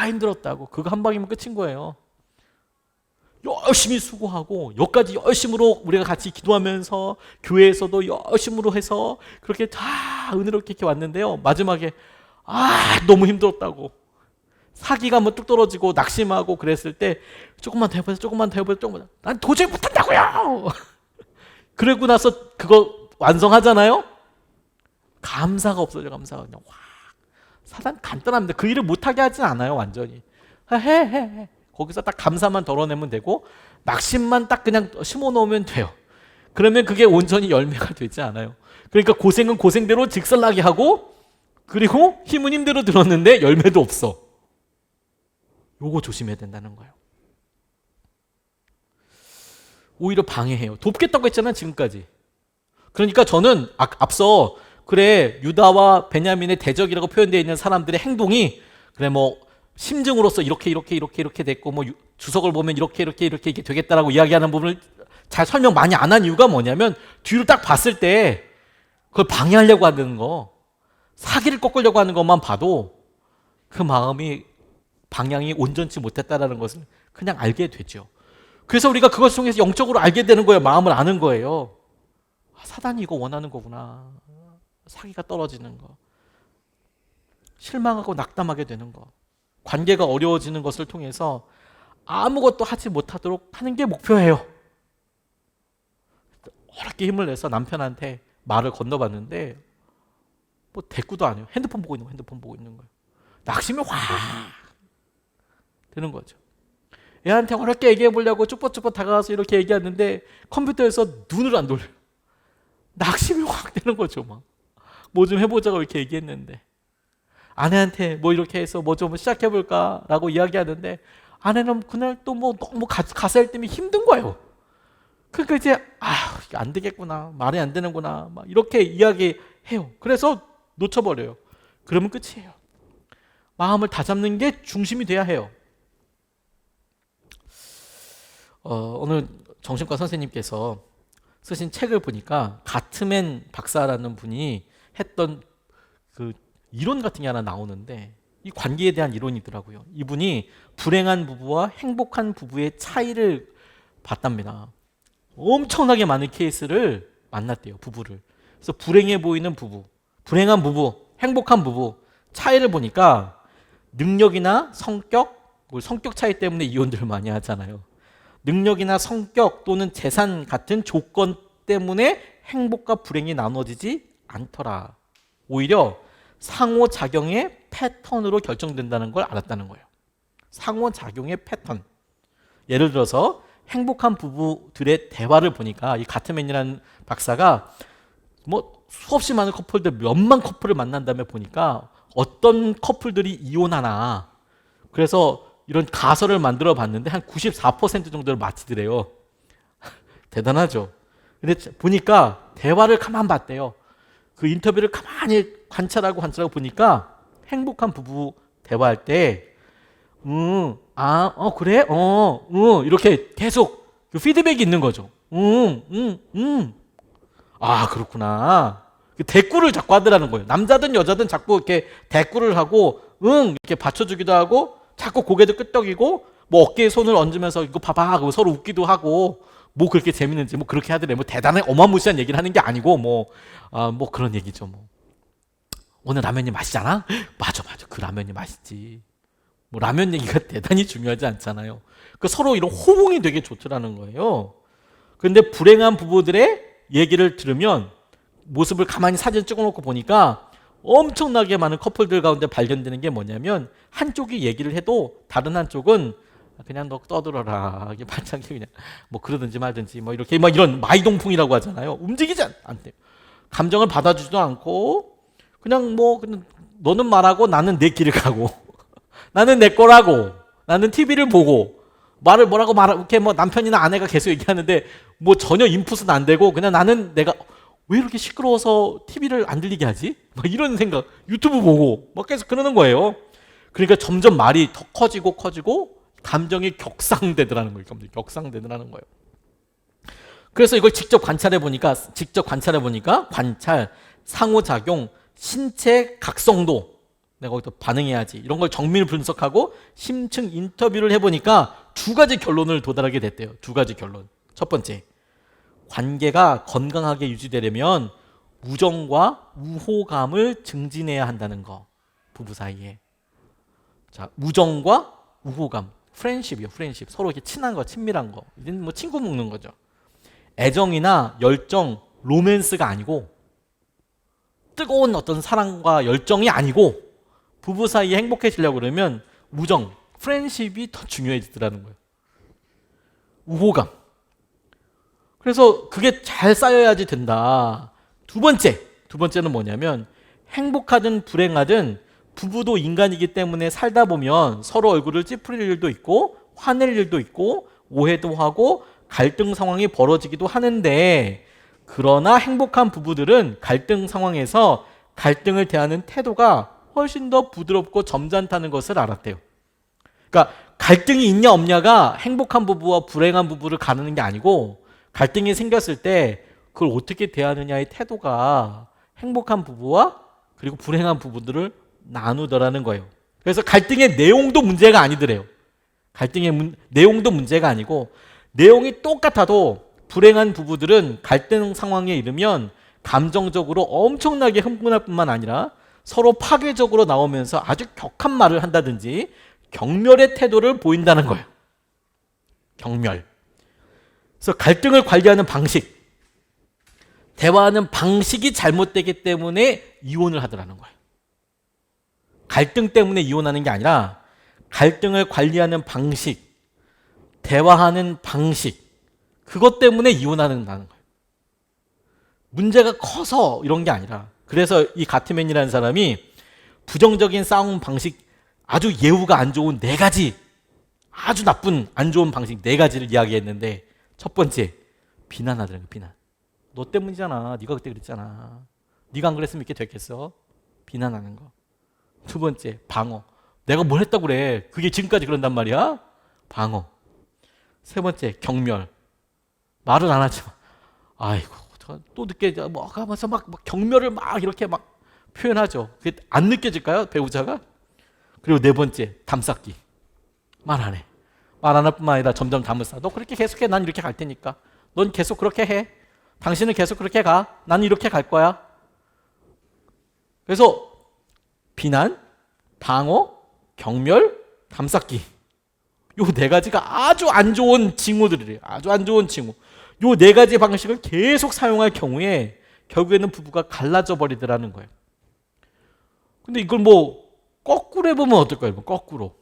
힘들었다고. 그거 한 방이면 끝인 거예요. 열심히 수고하고 여기까지 열심으로 우리가 같이 기도하면서 교회에서도 열심으로 해서 그렇게 다 은혜롭게 이렇게 왔는데요. 마지막에 너무 힘들었다고. 사기가 뭐 뚝 떨어지고 낙심하고 그랬을 때 조금만 더 해보자. 난 도저히 못한다고요. 그러고 나서 그거 완성하잖아요. 감사가 없어져. 감사가 그냥 확. 사단 간단합니다. 그 일을 못하게 하진 않아요. 완전히 해. 거기서 딱 감사만 덜어내면 되고 낙심만 딱 그냥 심어놓으면 돼요. 그러면 그게 온전히 열매가 되지 않아요. 그러니까 고생은 고생대로 직설나게 하고 그리고 힘은 힘대로 들었는데 열매도 없어. 요거 조심해야 된다는 거예요. 오히려 방해해요. 돕겠다고 했잖아요. 지금까지. 그러니까 저는 앞서 그래 유다와 베냐민의 대적이라고 표현되어 있는 사람들의 행동이 그래 뭐 심증으로서 이렇게 됐고 뭐 주석을 보면 이렇게 되겠다라고 이야기하는 부분을 잘 설명 많이 안 한 이유가 뭐냐면 뒤로 딱 봤을 때 그걸 방해하려고 하는 거, 사기를 꺾으려고 하는 것만 봐도 그 마음이 방향이 온전치 못했다라는 것을 그냥 알게 되죠. 그래서 우리가 그것을 통해서 영적으로 알게 되는 거예요. 마음을 아는 거예요. 사단이 이거 원하는 거구나. 사기가 떨어지는 거, 실망하고 낙담하게 되는 거, 관계가 어려워지는 것을 통해서 아무것도 하지 못하도록 하는 게 목표예요. 어렵게 힘을 내서 남편한테 말을 건너봤는데 뭐 대꾸도 안 해요. 핸드폰 보고 있는 거예요. 낙심이 확 되는 거죠. 애한테 어렵게 얘기해 보려고 쭈뼛쭈뼛 다가가서 이렇게 얘기하는데 컴퓨터에서 눈을 안 돌려요. 낙심이 확 되는 거죠. 뭐 좀 해보자고 이렇게 얘기했는데 아내한테 뭐 이렇게 해서 뭐 좀 시작해볼까 라고 이야기하는데 아내는 그날 또 뭐 너무 가사일 때문에 힘든 거예요. 그러니까 이제 이게 안 되겠구나, 말이 안 되는구나 막 이렇게 이야기해요. 그래서 놓쳐버려요. 그러면 끝이에요. 마음을 다잡는 게 중심이 돼야 해요. 오늘 정신과 선생님께서 쓰신 책을 보니까 가트맨 박사라는 분이 했던 그 이론 같은 게 하나 나오는데 이 관계에 대한 이론이더라고요. 이분이 불행한 부부와 행복한 부부의 차이를 봤답니다. 엄청나게 많은 케이스를 만났대요, 부부를. 그래서 불행해 보이는 부부, 불행한 부부, 행복한 부부 차이를 보니까 능력이나 성격, 성격 차이 때문에 이혼들을 많이 하잖아요. 능력이나 성격 또는 재산 같은 조건 때문에 행복과 불행이 나눠지지 않더라. 오히려 상호작용의 패턴으로 결정된다는 걸 알았다는 거예요. 상호작용의 패턴. 예를 들어서 행복한 부부들의 대화를 보니까 이 가트맨이라는 박사가 뭐 수없이 많은 커플들 몇만 커플을 만난 다음에 보니까 어떤 커플들이 이혼하나, 그래서 이런 가설을 만들어 봤는데 한 94% 정도를 맞히더래요. 대단하죠. 근데 보니까 대화를 가만 봤대요. 그 인터뷰를 가만히 관찰하고 보니까 행복한 부부 대화할 때 그래? 이렇게 계속 그 피드백이 있는 거죠. 그렇구나. 대꾸를 자꾸 하더라는 거예요. 남자든 여자든 자꾸 이렇게 대꾸를 하고, 이렇게 받쳐주기도 하고, 자꾸 고개도 끄덕이고, 뭐 어깨에 손을 얹으면서 이거 봐봐 하고 서로 웃기도 하고, 뭐 그렇게 재밌는지 뭐 그렇게 하더래. 뭐 대단한 어마무시한 얘기를 하는 게 아니고, 뭐 그런 얘기죠. 뭐 오늘 라면이 맛있잖아? 맞아. 그 라면이 맛있지. 뭐 라면 얘기가 대단히 중요하지 않잖아요. 그 서로 이런 호응이 되게 좋더라는 거예요. 그런데 불행한 부부들의 얘기를 들으면 모습을 가만히 사진 찍어놓고 보니까 엄청나게 많은 커플들 가운데 발견되는 게 뭐냐면 한쪽이 얘기를 해도 다른 한쪽은 그냥 너 떠들어라. 이게 반짝이 그냥 뭐 그러든지 말든지 뭐 이렇게 막 이런 마이동풍이라고 하잖아요. 움직이지 않대. 감정을 받아주지도 않고 그냥 너는 말하고 나는 내 길을 가고 나는 내 거라고 나는 TV를 보고 말을 뭐라고 이렇게 뭐 남편이나 아내가 계속 얘기하는데 뭐 전혀 인풋은 안 되고 그냥 나는 내가 왜 이렇게 시끄러워서 TV를 안 들리게 하지? 막 이런 생각, 유튜브 보고 막 계속 그러는 거예요. 그러니까 점점 말이 더 커지고 감정이 격상되더라는 거예요. 격상되더라는 거예요. 그래서 이걸 직접 관찰해 보니까 관찰, 상호작용, 신체 각성도 내가 거기서 반응해야지 이런 걸 정밀 분석하고 심층 인터뷰를 해보니까 두 가지 결론을 도달하게 됐대요. 두 가지 결론. 첫 번째, 관계가 건강하게 유지되려면 우정과 우호감을 증진해야 한다는 거. 부부 사이에. 자, 우정과 우호감. 프렌십이요. 서로 이렇게 친한 거, 친밀한 거. 이건 뭐 친구 먹는 거죠. 애정이나 열정, 로맨스가 아니고 뜨거운 어떤 사랑과 열정이 아니고 부부 사이에 행복해지려고 그러면 우정, 프렌십이 더 중요해지더라는 거예요. 우호감. 그래서 그게 잘 쌓여야지 된다. 두 번째는 뭐냐면 행복하든 불행하든 부부도 인간이기 때문에 살다 보면 서로 얼굴을 찌푸릴 일도 있고 화낼 일도 있고 오해도 하고 갈등 상황이 벌어지기도 하는데 그러나 행복한 부부들은 갈등 상황에서 갈등을 대하는 태도가 훨씬 더 부드럽고 점잖다는 것을 알았대요. 그러니까 갈등이 있냐 없냐가 행복한 부부와 불행한 부부를 가르는 게 아니고 갈등이 생겼을 때 그걸 어떻게 대하느냐의 태도가 행복한 부부와 그리고 불행한 부부들을 나누더라는 거예요. 그래서 갈등의 내용도 문제가 아니더래요. 갈등의 내용도 문제가 아니고 내용이 똑같아도 불행한 부부들은 갈등 상황에 이르면 감정적으로 엄청나게 흥분할 뿐만 아니라 서로 파괴적으로 나오면서 아주 격한 말을 한다든지 경멸의 태도를 보인다는 거예요. 경멸. 그래서 갈등을 관리하는 방식, 대화하는 방식이 잘못되기 때문에 이혼을 하더라는 거예요. 갈등 때문에 이혼하는 게 아니라 갈등을 관리하는 방식, 대화하는 방식, 그것 때문에 이혼하는 거예요. 문제가 커서 이런 게 아니라. 그래서 이 가트맨이라는 사람이 부정적인 싸움 방식, 아주 예후가 안 좋은 네 가지, 아주 나쁜 안 좋은 방식 네 가지를 이야기했는데 첫 번째, 비난하더라고요. 비난. 너 때문이잖아. 네가 그때 그랬잖아. 네가 안 그랬으면 이렇게 됐겠어. 비난하는 거. 두 번째, 방어. 내가 뭘 했다고 그래. 그게 지금까지 그런단 말이야. 방어. 세 번째, 경멸. 말을 안 하지만 아이고 또 늦게 뭐 하면서 막 경멸을 막 이렇게 막 표현하죠. 그게 안 느껴질까요? 배우자가? 그리고 네 번째, 담쌓기. 말 안 해. 말 안 할 뿐만 아니라 점점 담을 쌓아. 너 그렇게 계속해. 난 이렇게 갈 테니까. 넌 계속 그렇게 해. 당신은 계속 그렇게 가. 난 이렇게 갈 거야. 그래서 비난, 방어, 경멸, 담쌓기. 요 네 가지가 아주 안 좋은 징후들이래요. 아주 안 좋은 징후. 요 네 가지 방식을 계속 사용할 경우에 결국에는 부부가 갈라져 버리더라는 거예요. 근데 이걸 뭐 거꾸로 해보면 어떨까요? 거꾸로.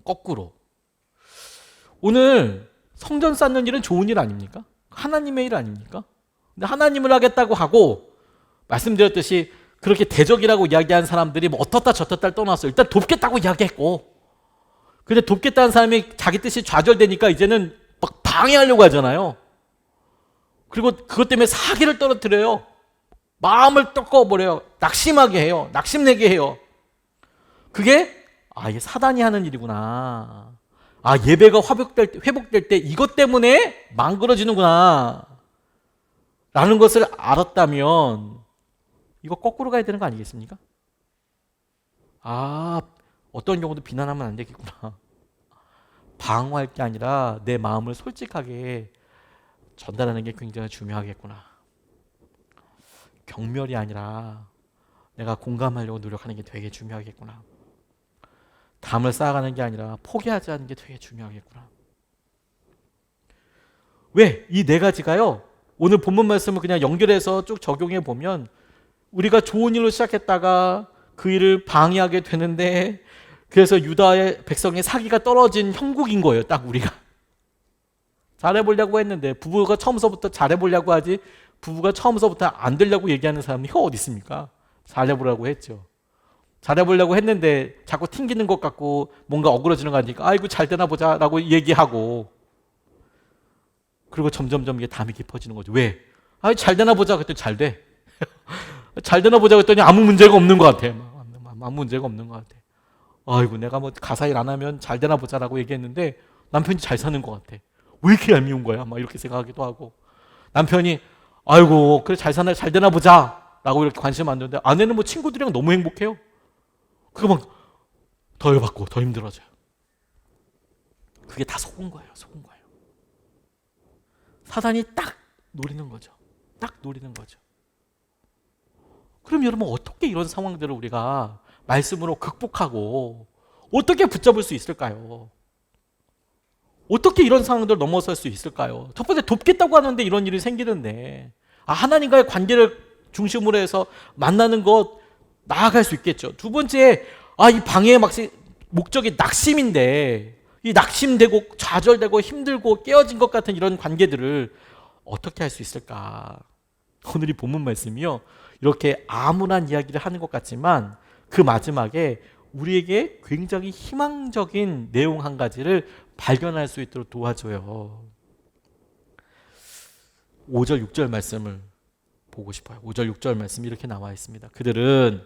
거꾸로. 오늘 성전 쌓는 일은 좋은 일 아닙니까? 하나님의 일 아닙니까? 근데 하나님을 하겠다고 하고 말씀드렸듯이 그렇게 대적이라고 이야기한 사람들이 뭐 어떻다 저떻다 떠나서 일단 돕겠다고 이야기했고, 근데 돕겠다는 사람이 자기 뜻이 좌절되니까 이제는 막 방해하려고 하잖아요. 그리고 그것 때문에 사기를 떨어뜨려요. 마음을 꺾어버려요. 낙심하게 해요. 낙심내게 해요. 그게 이게 사단이 하는 일이구나. 예배가 회복될 때 이것 때문에 망그러지는구나 라는 것을 알았다면 이거 거꾸로 가야 되는 거 아니겠습니까? 어떤 경우도 비난하면 안 되겠구나. 방어할 게 아니라 내 마음을 솔직하게 전달하는 게 굉장히 중요하겠구나. 경멸이 아니라 내가 공감하려고 노력하는 게 되게 중요하겠구나. 담을 쌓아가는 게 아니라 포기하지 않는 게 되게 중요하겠구나. 왜? 이 네 가지가요, 오늘 본문 말씀을 그냥 연결해서 쭉 적용해 보면 우리가 좋은 일로 시작했다가 그 일을 방해하게 되는데, 그래서 유다의 백성의 사기가 떨어진 형국인 거예요. 딱 우리가 잘해보려고 했는데, 부부가 처음서부터 잘해보려고 하지 부부가 처음서부터 안 되려고 얘기하는 사람이 어디 있습니까? 잘해보려고 했죠. 잘해보려고 했는데 자꾸 튕기는 것 같고 뭔가 어그러지는 거 아니니까 아이고 잘 되나 보자 라고 얘기하고, 그리고 점점점 이게 담이 깊어지는 거죠. 왜? 잘 되나 보자 그랬더니 잘 돼. 잘 되나 보자 그랬더니 아무 문제가 없는 것 같아. 아무 문제가 없는 것 같아. 아이고 내가 뭐 가사 일 안 하면 잘 되나 보자라고 얘기했는데 남편이 잘 사는 것 같아. 왜 이렇게 얄미운 거야? 막 이렇게 생각하기도 하고, 남편이 아이고 그래 잘 되나 보자 라고 이렇게 관심 안 두는데 아내는 뭐 친구들이랑 너무 행복해요. 그거 막 더 열받고 더 힘들어져요. 그게 다 속은 거예요. 속은 거예요. 사단이 딱 노리는 거죠. 딱 노리는 거죠. 그럼 여러분 어떻게 이런 상황들을 우리가 말씀으로 극복하고 어떻게 붙잡을 수 있을까요? 어떻게 이런 상황들을 넘어설 수 있을까요? 첫 번째, 돕겠다고 하는데 이런 일이 생기는데 하나님과의 관계를 중심으로 해서 만나는 것 나아갈 수 있겠죠. 두 번째, 이 방해의 목적이 낙심인데 이 낙심되고 좌절되고 힘들고 깨어진 것 같은 이런 관계들을 어떻게 할 수 있을까? 오늘 이 본문 말씀이요, 이렇게 암울한 이야기를 하는 것 같지만 그 마지막에 우리에게 굉장히 희망적인 내용 한 가지를 발견할 수 있도록 도와줘요. 5절 6절 말씀을 보고 싶어요. 5절 6절 말씀이 이렇게 나와 있습니다. 그들은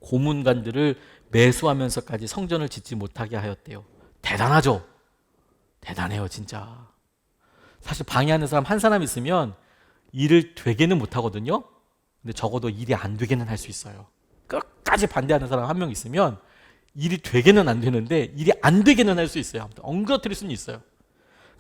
고문관들을 매수하면서까지 성전을 짓지 못하게 하였대요. 대단하죠? 대단해요 진짜. 사실 방해하는 사람 한 사람 있으면 일을 되게는 못하거든요. 근데 적어도 일이 안 되게는 할 수 있어요. 끝까지 반대하는 사람 한 명 있으면 일이 되게는 안 되는데 일이 안 되게는 할 수 있어요. 엉거트릴 수는 있어요.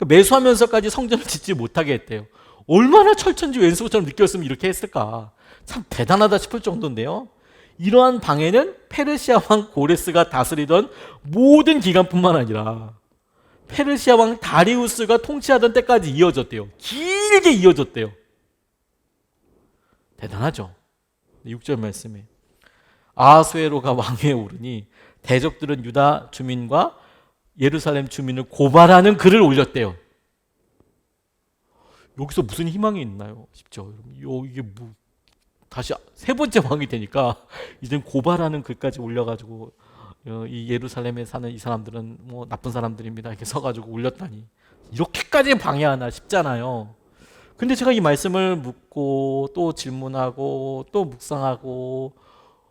매수하면서까지 성전을 짓지 못하게 했대요. 얼마나 철천지 왼수처럼 느꼈으면 이렇게 했을까. 참 대단하다 싶을 정도인데요. 이러한 방해는 페르시아 왕 고레스가 다스리던 모든 기간뿐만 아니라 페르시아 왕 다리우스가 통치하던 때까지 이어졌대요. 길게 이어졌대요. 대단하죠. 6절 말씀에 아하수에로가 왕위에 오르니 대적들은 유다 주민과 예루살렘 주민을 고발하는 글을 올렸대요. 여기서 무슨 희망이 있나요? 싶죠. 이게 다시 세 번째 왕이 되니까 이젠 고발하는 글까지 올려가지고 이 예루살렘에 사는 이 사람들은 뭐 나쁜 사람들입니다 이렇게 써가지고 올렸다니, 이렇게까지 방해하나 싶잖아요. 근데 제가 이 말씀을 묻고 또 질문하고 또 묵상하고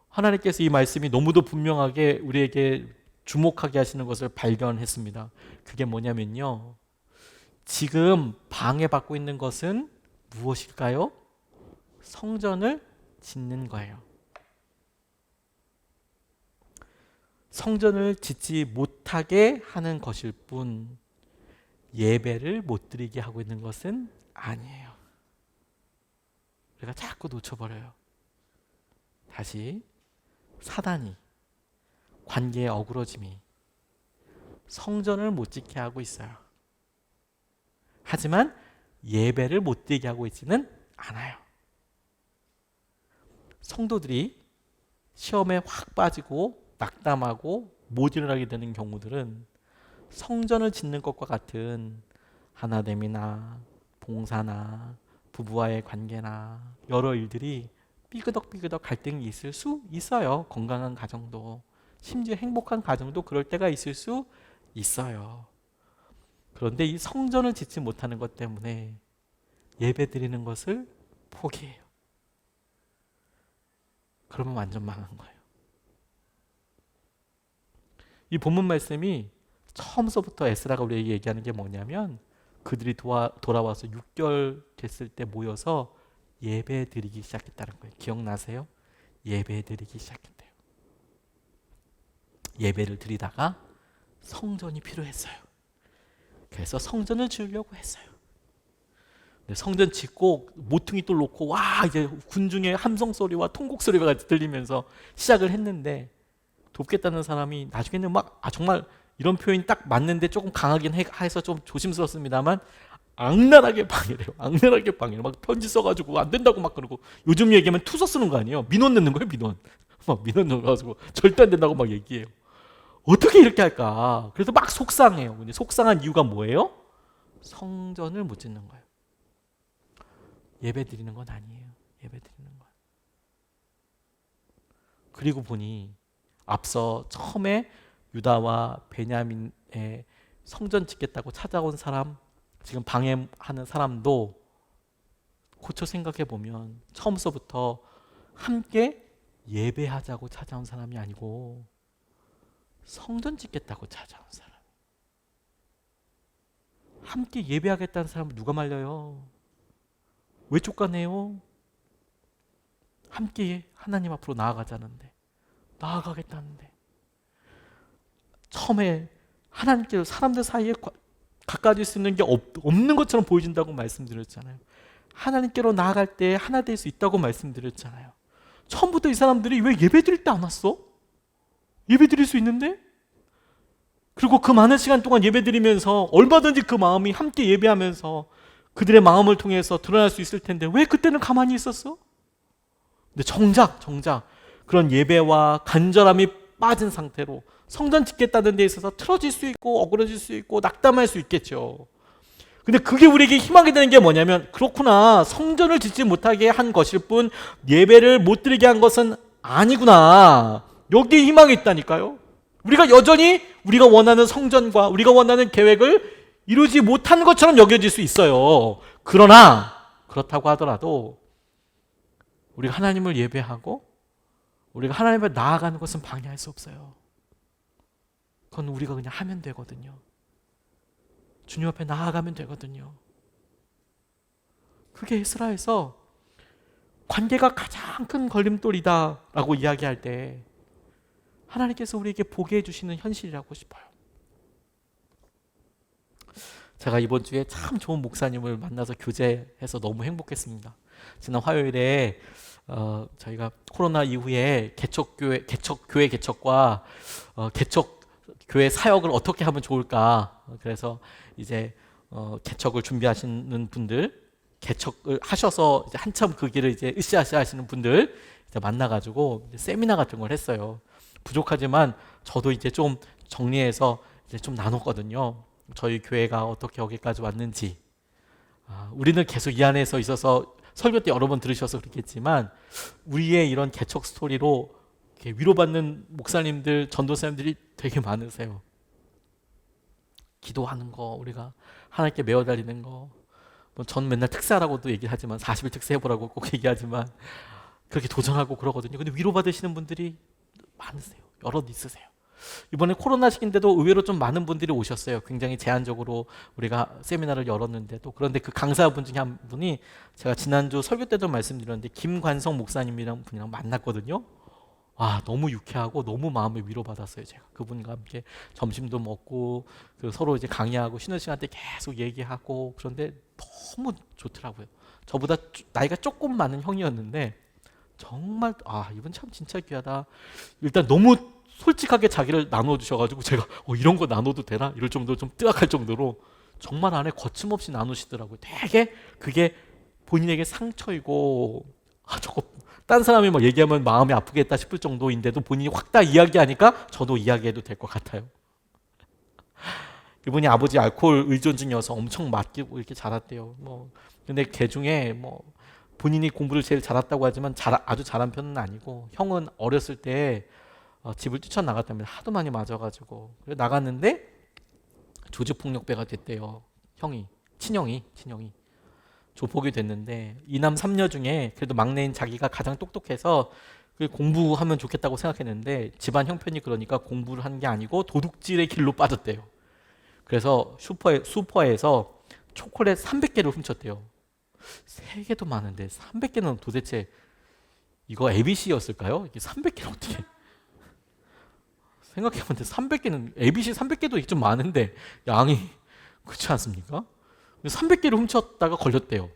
하나님께서 이 말씀이 너무도 분명하게 우리에게 주목하게 하시는 것을 발견했습니다. 그게 뭐냐면요, 지금 방해받고 있는 것은 무엇일까요? 성전을 짓는 거예요. 성전을 짓지 못하게 하는 것일 뿐 예배를 못 드리게 하고 있는 것은 아니에요. 우리가 자꾸 놓쳐버려요. 다시 사단이, 관계의 어그러짐이 성전을 못 짓게 하고 있어요. 하지만 예배를 못 드리게 하고 있지는 않아요. 성도들이 시험에 확 빠지고 낙담하고 못 일어나게 되는 경우들은 성전을 짓는 것과 같은 하나됨이나 봉사나 부부와의 관계나 여러 일들이 삐그덕삐그덕 갈등이 있을 수 있어요. 건강한 가정도, 심지어 행복한 가정도 그럴 때가 있을 수 있어요. 그런데 이 성전을 짓지 못하는 것 때문에 예배 드리는 것을 포기해요. 그러면 완전 망한 거예요. 이 본문 말씀이 처음서부터 에스라가 우리에게 얘기하는 게 뭐냐면 그들이 돌아와서 6개월 됐을 때 모여서 예배 드리기 시작했다는 거예요. 기억나세요? 예배 드리기 시작했대요. 예배를 드리다가 성전이 필요했어요. 그래서 성전을 지으려고 했어요. 성전 짓고 모퉁이 돌 놓고 와 이제 군중의 함성 소리와 통곡 소리가 들리면서 시작을 했는데 돕겠다는 사람이 나중에는 막 정말 이런 표현이 딱 맞는데 조금 강하긴 해서 좀 조심스럽습니다만 악랄하게 방해래요. 악랄하게 방해래요. 막 편지 써가지고 안 된다고 막 그러고 요즘 얘기하면 투서 쓰는 거 아니에요. 민원 넣는 거예요. 막 민원 넣어가지고 절대 안 된다고 막 얘기해요. 어떻게 이렇게 할까? 그래서 막 속상해요. 근데 속상한 이유가 뭐예요? 성전을 못 짓는 거예요. 예배 드리는 건 아니에요. 예배 드리는 건. 그리고 보니 앞서 처음에 유다와 베냐민의 성전 짓겠다고 찾아온 사람, 지금 방해하는 사람도 고쳐 생각해 보면 처음서부터 함께 예배하자고 찾아온 사람이 아니고 성전 짓겠다고 찾아온 사람. 함께 예배하겠다는 사람을 누가 말려요? 왜 쫓아내요? 함께 하나님 앞으로 나아가겠다는데 처음에 하나님께서 사람들 사이에 가까워질 수 있는 게 없는 것처럼 보여진다고 말씀드렸잖아요. 하나님께로 나아갈 때 하나 될 수 있다고 말씀드렸잖아요. 처음부터 이 사람들이 왜 예배 드릴 때 안 왔어? 예배 드릴 수 있는데? 그리고 그 많은 시간 동안 예배 드리면서 얼마든지 그 마음이 함께 예배하면서 그들의 마음을 통해서 드러날 수 있을 텐데 왜 그때는 가만히 있었어? 근데 정작 그런 예배와 간절함이 빠진 상태로 성전 짓겠다는 데 있어서 틀어질 수 있고 어그러질 수 있고 낙담할 수 있겠죠. 근데 그게 우리에게 희망이 되는 게 뭐냐면 그렇구나, 성전을 짓지 못하게 한 것일 뿐 예배를 못 드리게 한 것은 아니구나. 여기에 희망이 있다니까요. 우리가 여전히 우리가 원하는 성전과 우리가 원하는 계획을 이루지 못한 것처럼 여겨질 수 있어요. 그러나 그렇다고 하더라도 우리가 하나님을 예배하고 우리가 하나님 앞에 나아가는 것은 방해할 수 없어요. 그건 우리가 그냥 하면 되거든요. 주님 앞에 나아가면 되거든요. 그게 에스라에서 관계가 가장 큰 걸림돌이다라고 이야기할 때 하나님께서 우리에게 보게 해주시는 현실이라고 싶어요. 제가 이번 주에 참 좋은 목사님을 만나서 교제해서 너무 행복했습니다. 지난 화요일에 저희가 코로나 이후에 교회 개척과 교회 사역을 어떻게 하면 좋을까, 그래서 이제 개척을 준비하시는 분들, 개척을 하셔서 이제 한참 그 길을 이제 으쌰으쌰 하시는 분들 이제 만나가지고 이제 세미나 같은 걸 했어요. 부족하지만 저도 이제 좀 정리해서 이제 좀 나눴거든요. 저희 교회가 어떻게 여기까지 왔는지. 우리는 계속 이 안에서 있어서 설교 때 여러 번 들으셔서 그렇겠지만 우리의 이런 개척 스토리로 이렇게 위로받는 목사님들, 전도사님들이 되게 많으세요. 기도하는 거, 우리가 하나님께 메어 달리는 거. 전 맨날 특사라고도 얘기하지만 40일 특사 해보라고 꼭 얘기하지만 그렇게 도전하고 그러거든요. 근데 위로받으시는 분들이 많으세요. 여럿 있으세요. 이번에 코로나 시기인데도 의외로 좀 많은 분들이 오셨어요. 굉장히 제한적으로 우리가 세미나를 열었는데도. 그런데 그 강사분 중에 한 분이 제가 지난주 설교 때도 말씀드렸는데 김관성 목사님이랑 분이랑 만났거든요. 너무 유쾌하고 너무 마음에 위로받았어요. 제가 그분과 함께 점심도 먹고 서로 이제 강의하고 쉬는 시간 때 계속 얘기하고 그런데 너무 좋더라고요. 저보다 나이가 조금 많은 형이었는데 정말 이분 참 진짜 귀하다. 일단 너무 솔직하게 자기를 나눠주셔가지고 제가 이런 거 나눠도 되나? 이럴 정도로 좀 뜨악할 정도로 정말 안에 거침없이 나누시더라고요. 되게 그게 본인에게 상처이고 저거 딴 사람이 막 얘기하면 마음이 아프겠다 싶을 정도인데도 본인이 확 다 이야기하니까 저도 이야기해도 될 것 같아요. 이분이 아버지 알코올 의존증이어서 엄청 맡기고 이렇게 자랐대요. 근데 그 중에 본인이 공부를 제일 잘했다고 하지만 아주 잘한 편은 아니고 형은 어렸을 때 집을 뛰쳐나갔답니다. 하도 많이 맞아가지고 나갔는데 조직폭력배가 됐대요. 친형이 조폭이 됐는데 이남 삼녀 중에 그래도 막내인 자기가 가장 똑똑해서 공부하면 좋겠다고 생각했는데 집안 형편이 그러니까 공부를 한 게 아니고 도둑질의 길로 빠졌대요. 그래서 슈퍼에서 초콜릿 300개를 훔쳤대요. 3개도 많은데 300개는 도대체 이거 ABC였을까요? 이게 300개는 어떻게 생각해봤는데 300개는 ABC 300개도 좀 많은데 양이 그렇지 않습니까? 300개를 훔쳤다가 걸렸대요.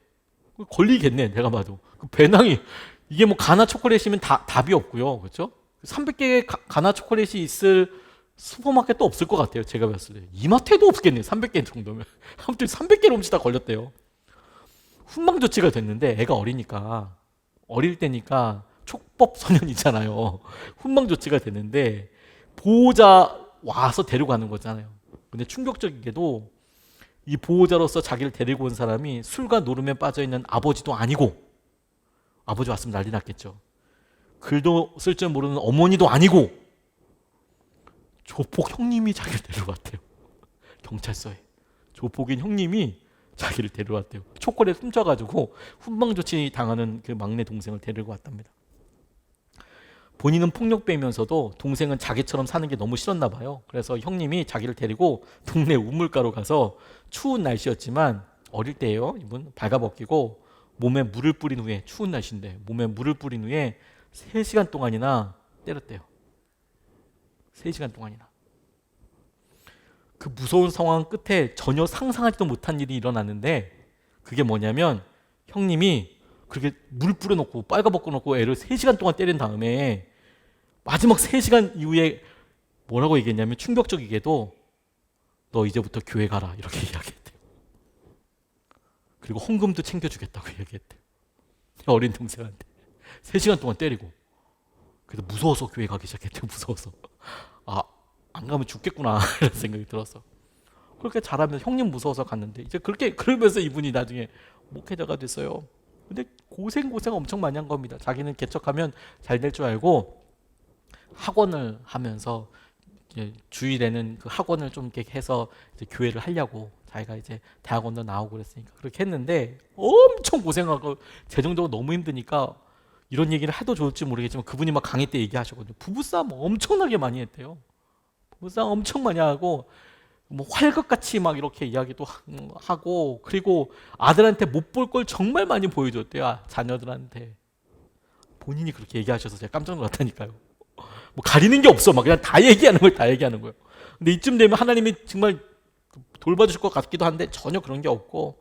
걸리겠네 내가 봐도. 그 배낭이 이게 가나 초콜릿이면 답이 없고요. 그렇죠? 300개의 가나 초콜릿이 있을 슈퍼마켓도 없을 것 같아요. 제가 봤을 때. 이마트에도 없겠네요. 300개 정도면. 아무튼 300개를 훔치다 걸렸대요. 훈방 조치가 됐는데 애가 어릴 때니까 촉법 소년이잖아요. 훈방 조치가 됐는데 보호자 와서 데리고 가는 거잖아요. 근데 충격적이게도 이 보호자로서 자기를 데리고 온 사람이 술과 노름에 빠져있는 아버지도 아니고, 아버지 왔으면 난리 났겠죠. 글도 쓸 줄 모르는 어머니도 아니고 조폭 형님이 자기를 데려왔대요. 경찰서에 조폭인 형님이 자기를 데려왔대요. 초콜릿 훔쳐가지고 훈방조치 당하는 그 막내 동생을 데리고 왔답니다. 본인은 폭력배이면서도 동생은 자기처럼 사는 게 너무 싫었나 봐요. 그래서 형님이 자기를 데리고 동네 우물가로 가서 추운 날씨였지만 어릴 때예요. 이분 발가벗기고 몸에 물을 뿌린 후에, 추운 날씨인데 몸에 물을 뿌린 후에 3시간 동안이나 때렸대요. 3시간 동안이나. 그 무서운 상황 끝에 전혀 상상하지도 못한 일이 일어났는데 그게 뭐냐면 형님이 그렇게 물 뿌려놓고 빨가벗고 놓고 애를 3시간 동안 때린 다음에 마지막 3시간 이후에 뭐라고 얘기했냐면 충격적이게도 너 이제부터 교회 가라 이렇게 이야기했대요. 그리고 헌금도 챙겨주겠다고 얘기했대요. 어린 동생한테 3시간 동안 때리고 그래서 무서워서 교회 가기 시작했대요. 무서워서 안 가면 죽겠구나 이런 생각이 들어서 그렇게 잘하면 형님 무서워서 갔는데 이제 그러면서 이분이 나중에 목회자가 됐어요. 근데 고생 엄청 많이 한 겁니다. 자기는 개척하면 잘 될 줄 알고 학원을 하면서 주일에는 그 학원을 좀 이렇게 해서 이제 교회를 하려고 자기가 이제 대학원도 나오고 그랬으니까 그렇게 했는데 엄청 고생하고 재정적으로 너무 힘드니까 이런 얘기를 해도 좋을지 모르겠지만 그분이 막 강의 때 얘기하셨거든요. 부부싸움 엄청나게 많이 했대요. 부부싸움 엄청 많이 하고 활극같이 막 이렇게 이야기도 하고 그리고 아들한테 못 볼 걸 정말 많이 보여줬대요. 자녀들한테. 본인이 그렇게 얘기하셔서 제가 깜짝 놀랐다니까요. 가리는 게 없어. 막 그냥 다 얘기하는 거예요. 근데 이쯤 되면 하나님이 정말 돌봐주실 것 같기도 한데 전혀 그런 게 없고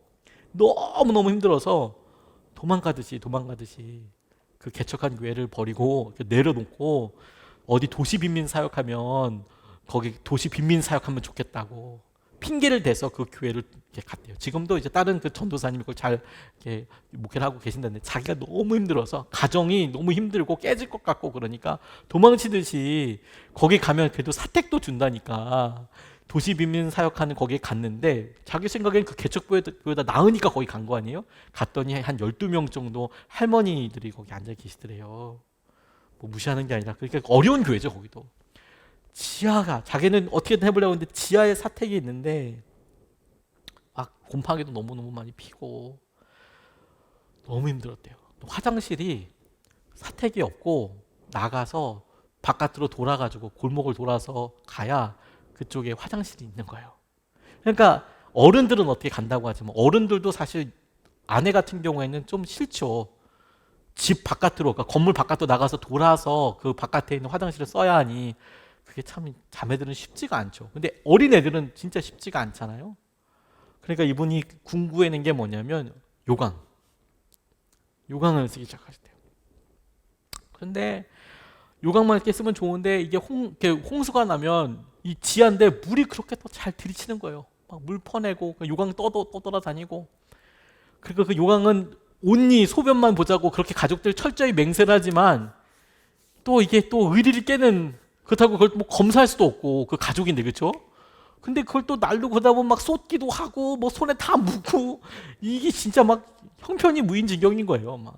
너무너무 힘들어서 도망가듯이 그 개척한 교회를 버리고 내려놓고 어디 도시 빈민 사역하면 거기 도시 빈민 사역하면 좋겠다고 핑계를 대서 그 교회를 이렇게 갔대요. 지금도 이제 다른 그 전도사님이 그걸 잘 이렇게 목회를 하고 계신다는데 자기가 너무 힘들어서 가정이 너무 힘들고 깨질 것 같고 그러니까 도망치듯이 거기 가면 그래도 사택도 준다니까 도시 빈민 사역하는 거기에 갔는데 자기 생각엔 그 개척교회보다 나으니까 거기 간 거 아니에요? 갔더니 한 12명 정도 할머니들이 거기 앉아 계시더래요. 무시하는 게 아니라 그러니까 어려운 교회죠. 거기도. 지하가 자기는 어떻게든 해보려고 했는데 지하에 사택이 있는데 곰팡이도 너무너무 많이 피고 너무 힘들었대요. 화장실이 사택이 없고 나가서 바깥으로 돌아가지고 골목을 돌아서 가야 그쪽에 화장실이 있는 거예요. 그러니까 어른들은 어떻게 간다고 하지만 어른들도 사실 아내 같은 경우에는 좀 싫죠. 집 바깥으로, 그러니까 건물 바깥으로 나가서 돌아서 그 바깥에 있는 화장실을 써야 하니 그게 참 자매들은 쉽지가 않죠. 근데 어린 애들은 진짜 쉽지가 않잖아요. 그러니까 이분이 궁구해낸 게 뭐냐면 요강을 쓰기 시작하셨대요. 그런데 요강만 이렇게 쓰면 좋은데 이게 이렇게 홍수가 나면 이 지하인데 물이 그렇게 또 잘 들이치는 거예요. 막 물 퍼내고 요강 떠돌아다니고. 그러니까 그 요강은 온니 소변만 보자고 그렇게 가족들 철저히 맹세를 하지만 또 이게 또 의리를 깨는, 그렇다고 그걸 뭐 검사할 수도 없고 그 가족인데, 그렇죠? 근데 그걸 또 날로 그러다 보면 막 쏟기도 하고 뭐 손에 다 묻고 이게 진짜 막 형편이 무인지경인 거예요, 막.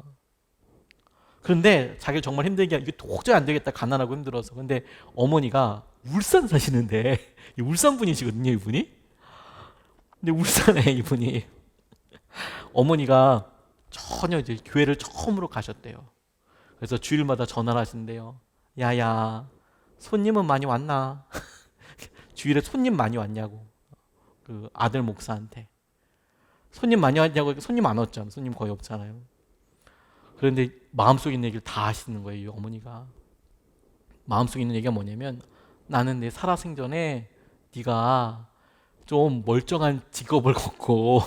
그런데 자기가 정말 힘들게 이게 도저히 안 되겠다, 가난하고 힘들어서. 근데 어머니가 울산 사시는데 울산 분이시거든요, 이분이. 근데 울산에 이분이 어머니가 전혀 이제 교회를 처음으로 가셨대요. 그래서 주일마다 전화를 하신대요. 야야, 손님은 많이 왔나? 주일에 손님 많이 왔냐고. 그 아들 목사한테. 손님 많이 왔냐고. 손님 안 왔잖아. 손님 거의 없잖아요. 그런데 마음속에 있는 얘기를 다 하시는 거예요, 이 어머니가. 마음속에 있는 얘기가 뭐냐면, 나는 내 살아생전에 네가 좀 멀쩡한 직업을 갖고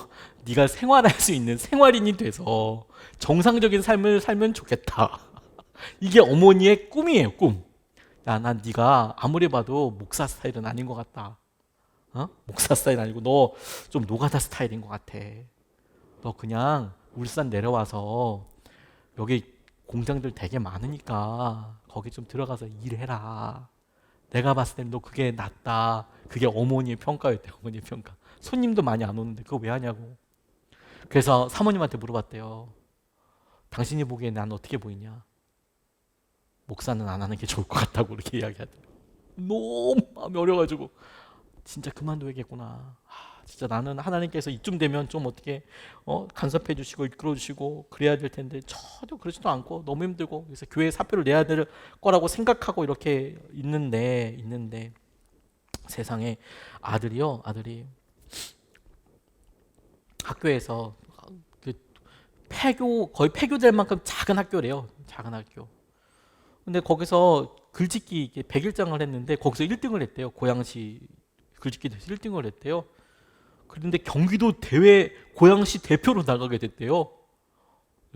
네가 생활할 수 있는 생활인이 돼서 정상적인 삶을 살면 좋겠다. 이게 어머니의 꿈이에요, 꿈. 야, 난 네가 아무리 봐도 목사 스타일은 아닌 것 같다. 목사 스타일 아니고 너 좀 노가다 스타일인 것 같아. 너 그냥 울산 내려와서 여기 공장들 되게 많으니까 거기 좀 들어가서 일해라. 내가 봤을 땐 너 그게 낫다. 그게 어머니의 평가였대요. 어머니의 평가. 손님도 많이 안 오는데 그거 왜 하냐고. 그래서 사모님한테 물어봤대요. 당신이 보기에 난 어떻게 보이냐? 목사는 안 하는 게 좋을 것 같다고 이렇게 이야기하더라고요. 너무 마음이 어려가지고 진짜 그만둬야겠구나. 진짜 나는 하나님께서 이쯤 되면 좀 어떻게 간섭해 주시고 이끌어 주시고 그래야 될 텐데 전혀 그러지도 않고 너무 힘들고, 그래서 교회 사표를 내야 될 거라고 생각하고 이렇게 있는데 세상에 아들이 학교에서 그 거의 폐교될 만큼 작은 학교래요. 작은 학교. 근데 거기서 글짓기 100일장을 했는데 거기서 1등을 했대요. 고양시 글짓기에서 1등을 했대요. 그런데 경기도 대회 고양시 대표로 나가게 됐대요.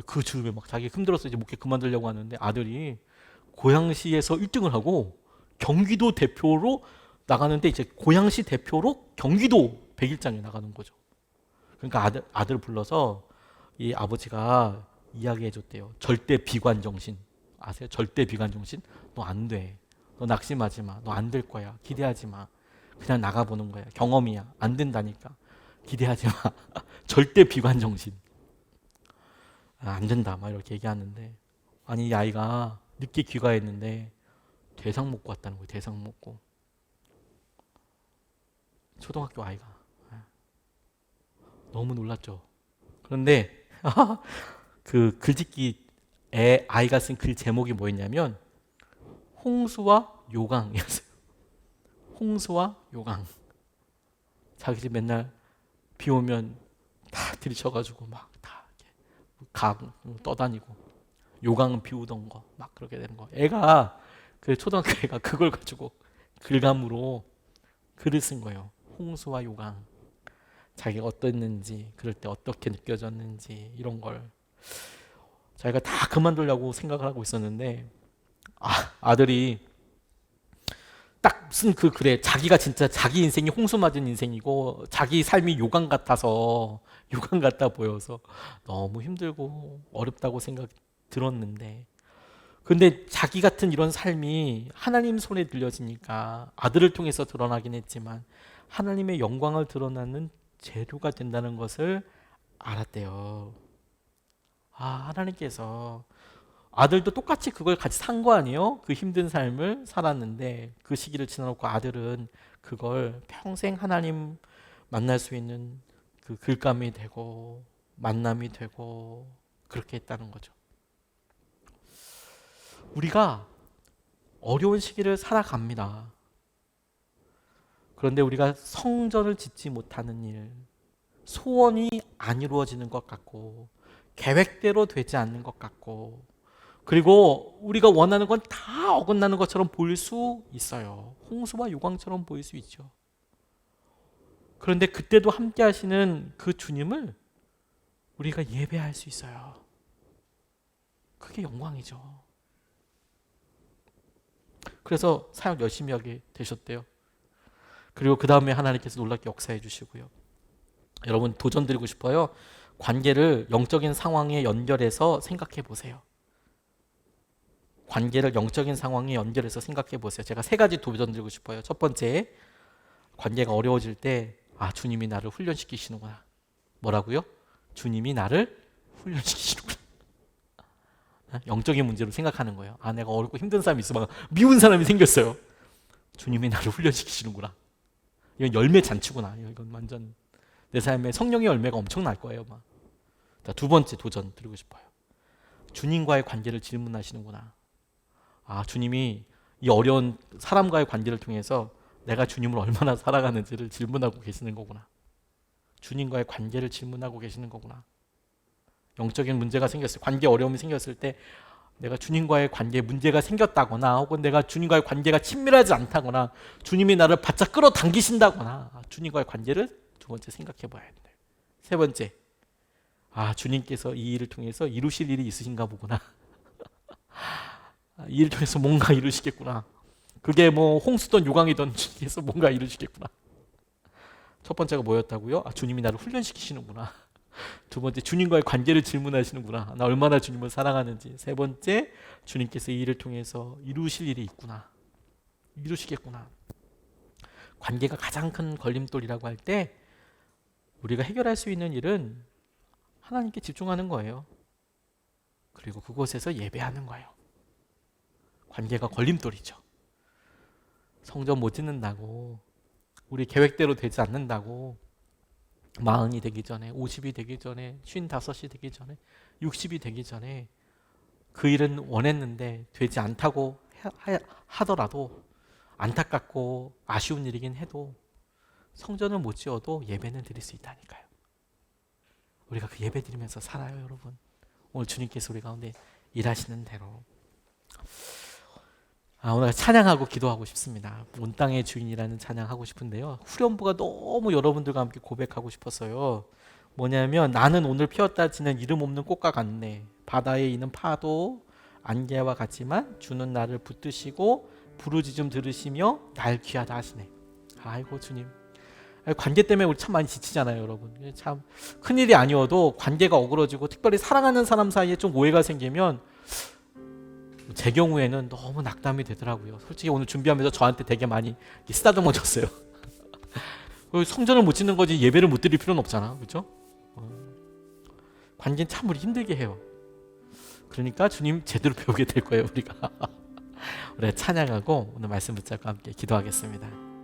그 즈음에 막 자기 힘들어서 이제 목회 그만두려고 하는데 아들이 고양시에서 1등을 하고 경기도 대표로 나가는데 이제 고양시 대표로 경기도 100일장에 나가는 거죠. 그러니까 아들 불러서 이 아버지가 이야기해 줬대요. 절대 비관 정신. 아세요? 절대 비관 정신? 너 안 돼. 너 낙심하지 마. 너 안 될 거야. 기대하지 마. 그냥 나가보는 거야. 경험이야. 안 된다니까. 기대하지 마. 절대 비관 정신. 안 된다. 막 이렇게 얘기하는데, 아니 이 아이가 늦게 귀가했는데 대상 먹고 왔다는 거예요. 대상 먹고. 초등학교 아이가. 너무 놀랐죠. 그런데 그 글짓기 아이가 쓴 글 제목이 뭐였냐면 홍수와 요강이었어요. 홍수와 요강. 자기 집 맨날 비 오면 다 들이쳐가지고 막 다 떠다니고, 요강은 비 오던 거 막 그렇게 되는 거. 애가 그 초등학교 애가 그걸 가지고 글감으로 글을 쓴 거예요. 홍수와 요강. 자기가 어땠는지, 그럴 때 어떻게 느껴졌는지 이런 걸 자기가 다 그만두려고 생각을 하고 있었는데 아들이 딱 쓴 그 글에 자기가 진짜 자기 인생이 홍수 맞은 인생이고 자기 삶이 요강 같아서 요강 같아 보여서 너무 힘들고 어렵다고 생각 들었는데, 근데 자기 같은 이런 삶이 하나님 손에 들려지니까 아들을 통해서 드러나긴 했지만 하나님의 영광을 드러나는 재료가 된다는 것을 알았대요. 하나님께서 아들도 똑같이 그걸 같이 산 거 아니에요? 그 힘든 삶을 살았는데 그 시기를 지나놓고 아들은 그걸 평생 하나님 만날 수 있는 그 글감이 되고 만남이 되고 그렇게 했다는 거죠. 우리가 어려운 시기를 살아갑니다. 그런데 우리가 성전을 짓지 못하는 일, 소원이 안 이루어지는 것 같고 계획대로 되지 않는 것 같고, 그리고 우리가 원하는 건 다 어긋나는 것처럼 보일 수 있어요. 홍수와 요광처럼 보일 수 있죠. 그런데 그때도 함께 하시는 그 주님을 우리가 예배할 수 있어요. 그게 영광이죠. 그래서 사역 열심히 하게 되셨대요. 그리고 그 다음에 하나님께서 놀랍게 역사해 주시고요. 여러분 도전 드리고 싶어요. 관계를 영적인 상황에 연결해서 생각해 보세요. 관계를 영적인 상황에 연결해서 생각해 보세요. 제가 세 가지 도전 드리고 싶어요. 첫 번째, 관계가 어려워질 때 주님이 나를 훈련시키시는구나. 뭐라고요? 주님이 나를 훈련시키시는구나. 영적인 문제로 생각하는 거예요. 내가 어렵고 힘든 사람이 있어. 막 미운 사람이 생겼어요. 주님이 나를 훈련시키시는구나. 이건 열매 잔치구나. 이건 완전 내 삶에 성령의 열매가 엄청날 거예요. 막. 자, 두 번째 도전 드리고 싶어요. 주님과의 관계를 질문하시는구나. 주님이 이 어려운 사람과의 관계를 통해서 내가 주님을 얼마나 사랑하는지를 질문하고 계시는 거구나. 주님과의 관계를 질문하고 계시는 거구나. 영적인 문제가 생겼어요. 관계 어려움이 생겼을 때 내가 주님과의 관계에 문제가 생겼다거나, 혹은 내가 주님과의 관계가 친밀하지 않다거나, 주님이 나를 바짝 끌어당기신다거나, 주님과의 관계를 두 번째 생각해 봐야 돼요. 세 번째, 주님께서 이 일을 통해서 이루실 일이 있으신가 보구나. 이 일을 통해서 뭔가 이루시겠구나. 그게 뭐 홍수든 요강이든 주님께서 뭔가 이루시겠구나. 첫 번째가 뭐였다고요? 주님이 나를 훈련시키시는구나. 두 번째, 주님과의 관계를 질문하시는구나. 나 얼마나 주님을 사랑하는지. 세 번째, 주님께서 이 일을 통해서 이루실 일이 있구나. 이루시겠구나. 관계가 가장 큰 걸림돌이라고 할 때 우리가 해결할 수 있는 일은 하나님께 집중하는 거예요. 그리고 그곳에서 예배하는 거예요. 관계가 걸림돌이죠. 성전 못 짓는다고, 우리 계획대로 되지 않는다고, 40이 되기 전에, 50이 되기 전에, 55이 되기 전에, 60이 되기 전에 그 일은 원했는데 되지 않다고 하더라도, 안타깝고 아쉬운 일이긴 해도 성전을 못 지어도 예배는 드릴 수 있다니까요. 우리가 그 예배 드리면서 살아요, 여러분. 오늘 주님께서 우리 가운데 일하시는 대로. 오늘 찬양하고 기도하고 싶습니다. 온 땅의 주인이라는 찬양하고 싶은데요. 후렴부가 너무 여러분들과 함께 고백하고 싶었어요. 뭐냐면, 나는 오늘 피었다 지는 이름 없는 꽃과 같네. 바다에 있는 파도 안개와 같지만 주는 나를 붙드시고 부르짖음 들으시며 날 귀하다 하시네. 아이고 주님. 관계 때문에 우리 참 많이 지치잖아요, 여러분. 참 큰일이 아니어도 관계가 어그러지고, 특별히 사랑하는 사람 사이에 좀 오해가 생기면 제 경우에는 너무 낙담이 되더라고요. 솔직히 오늘 준비하면서 저한테 되게 많이 쓰다듬어졌어요. 성전을 못 짓는 거지 예배를 못 드릴 필요는 없잖아, 그렇죠? 관계는 참 우리 힘들게 해요. 그러니까 주님 제대로 배우게 될 거예요, 우리가. 우리 찬양하고 오늘 말씀 붙잡고 함께 기도하겠습니다.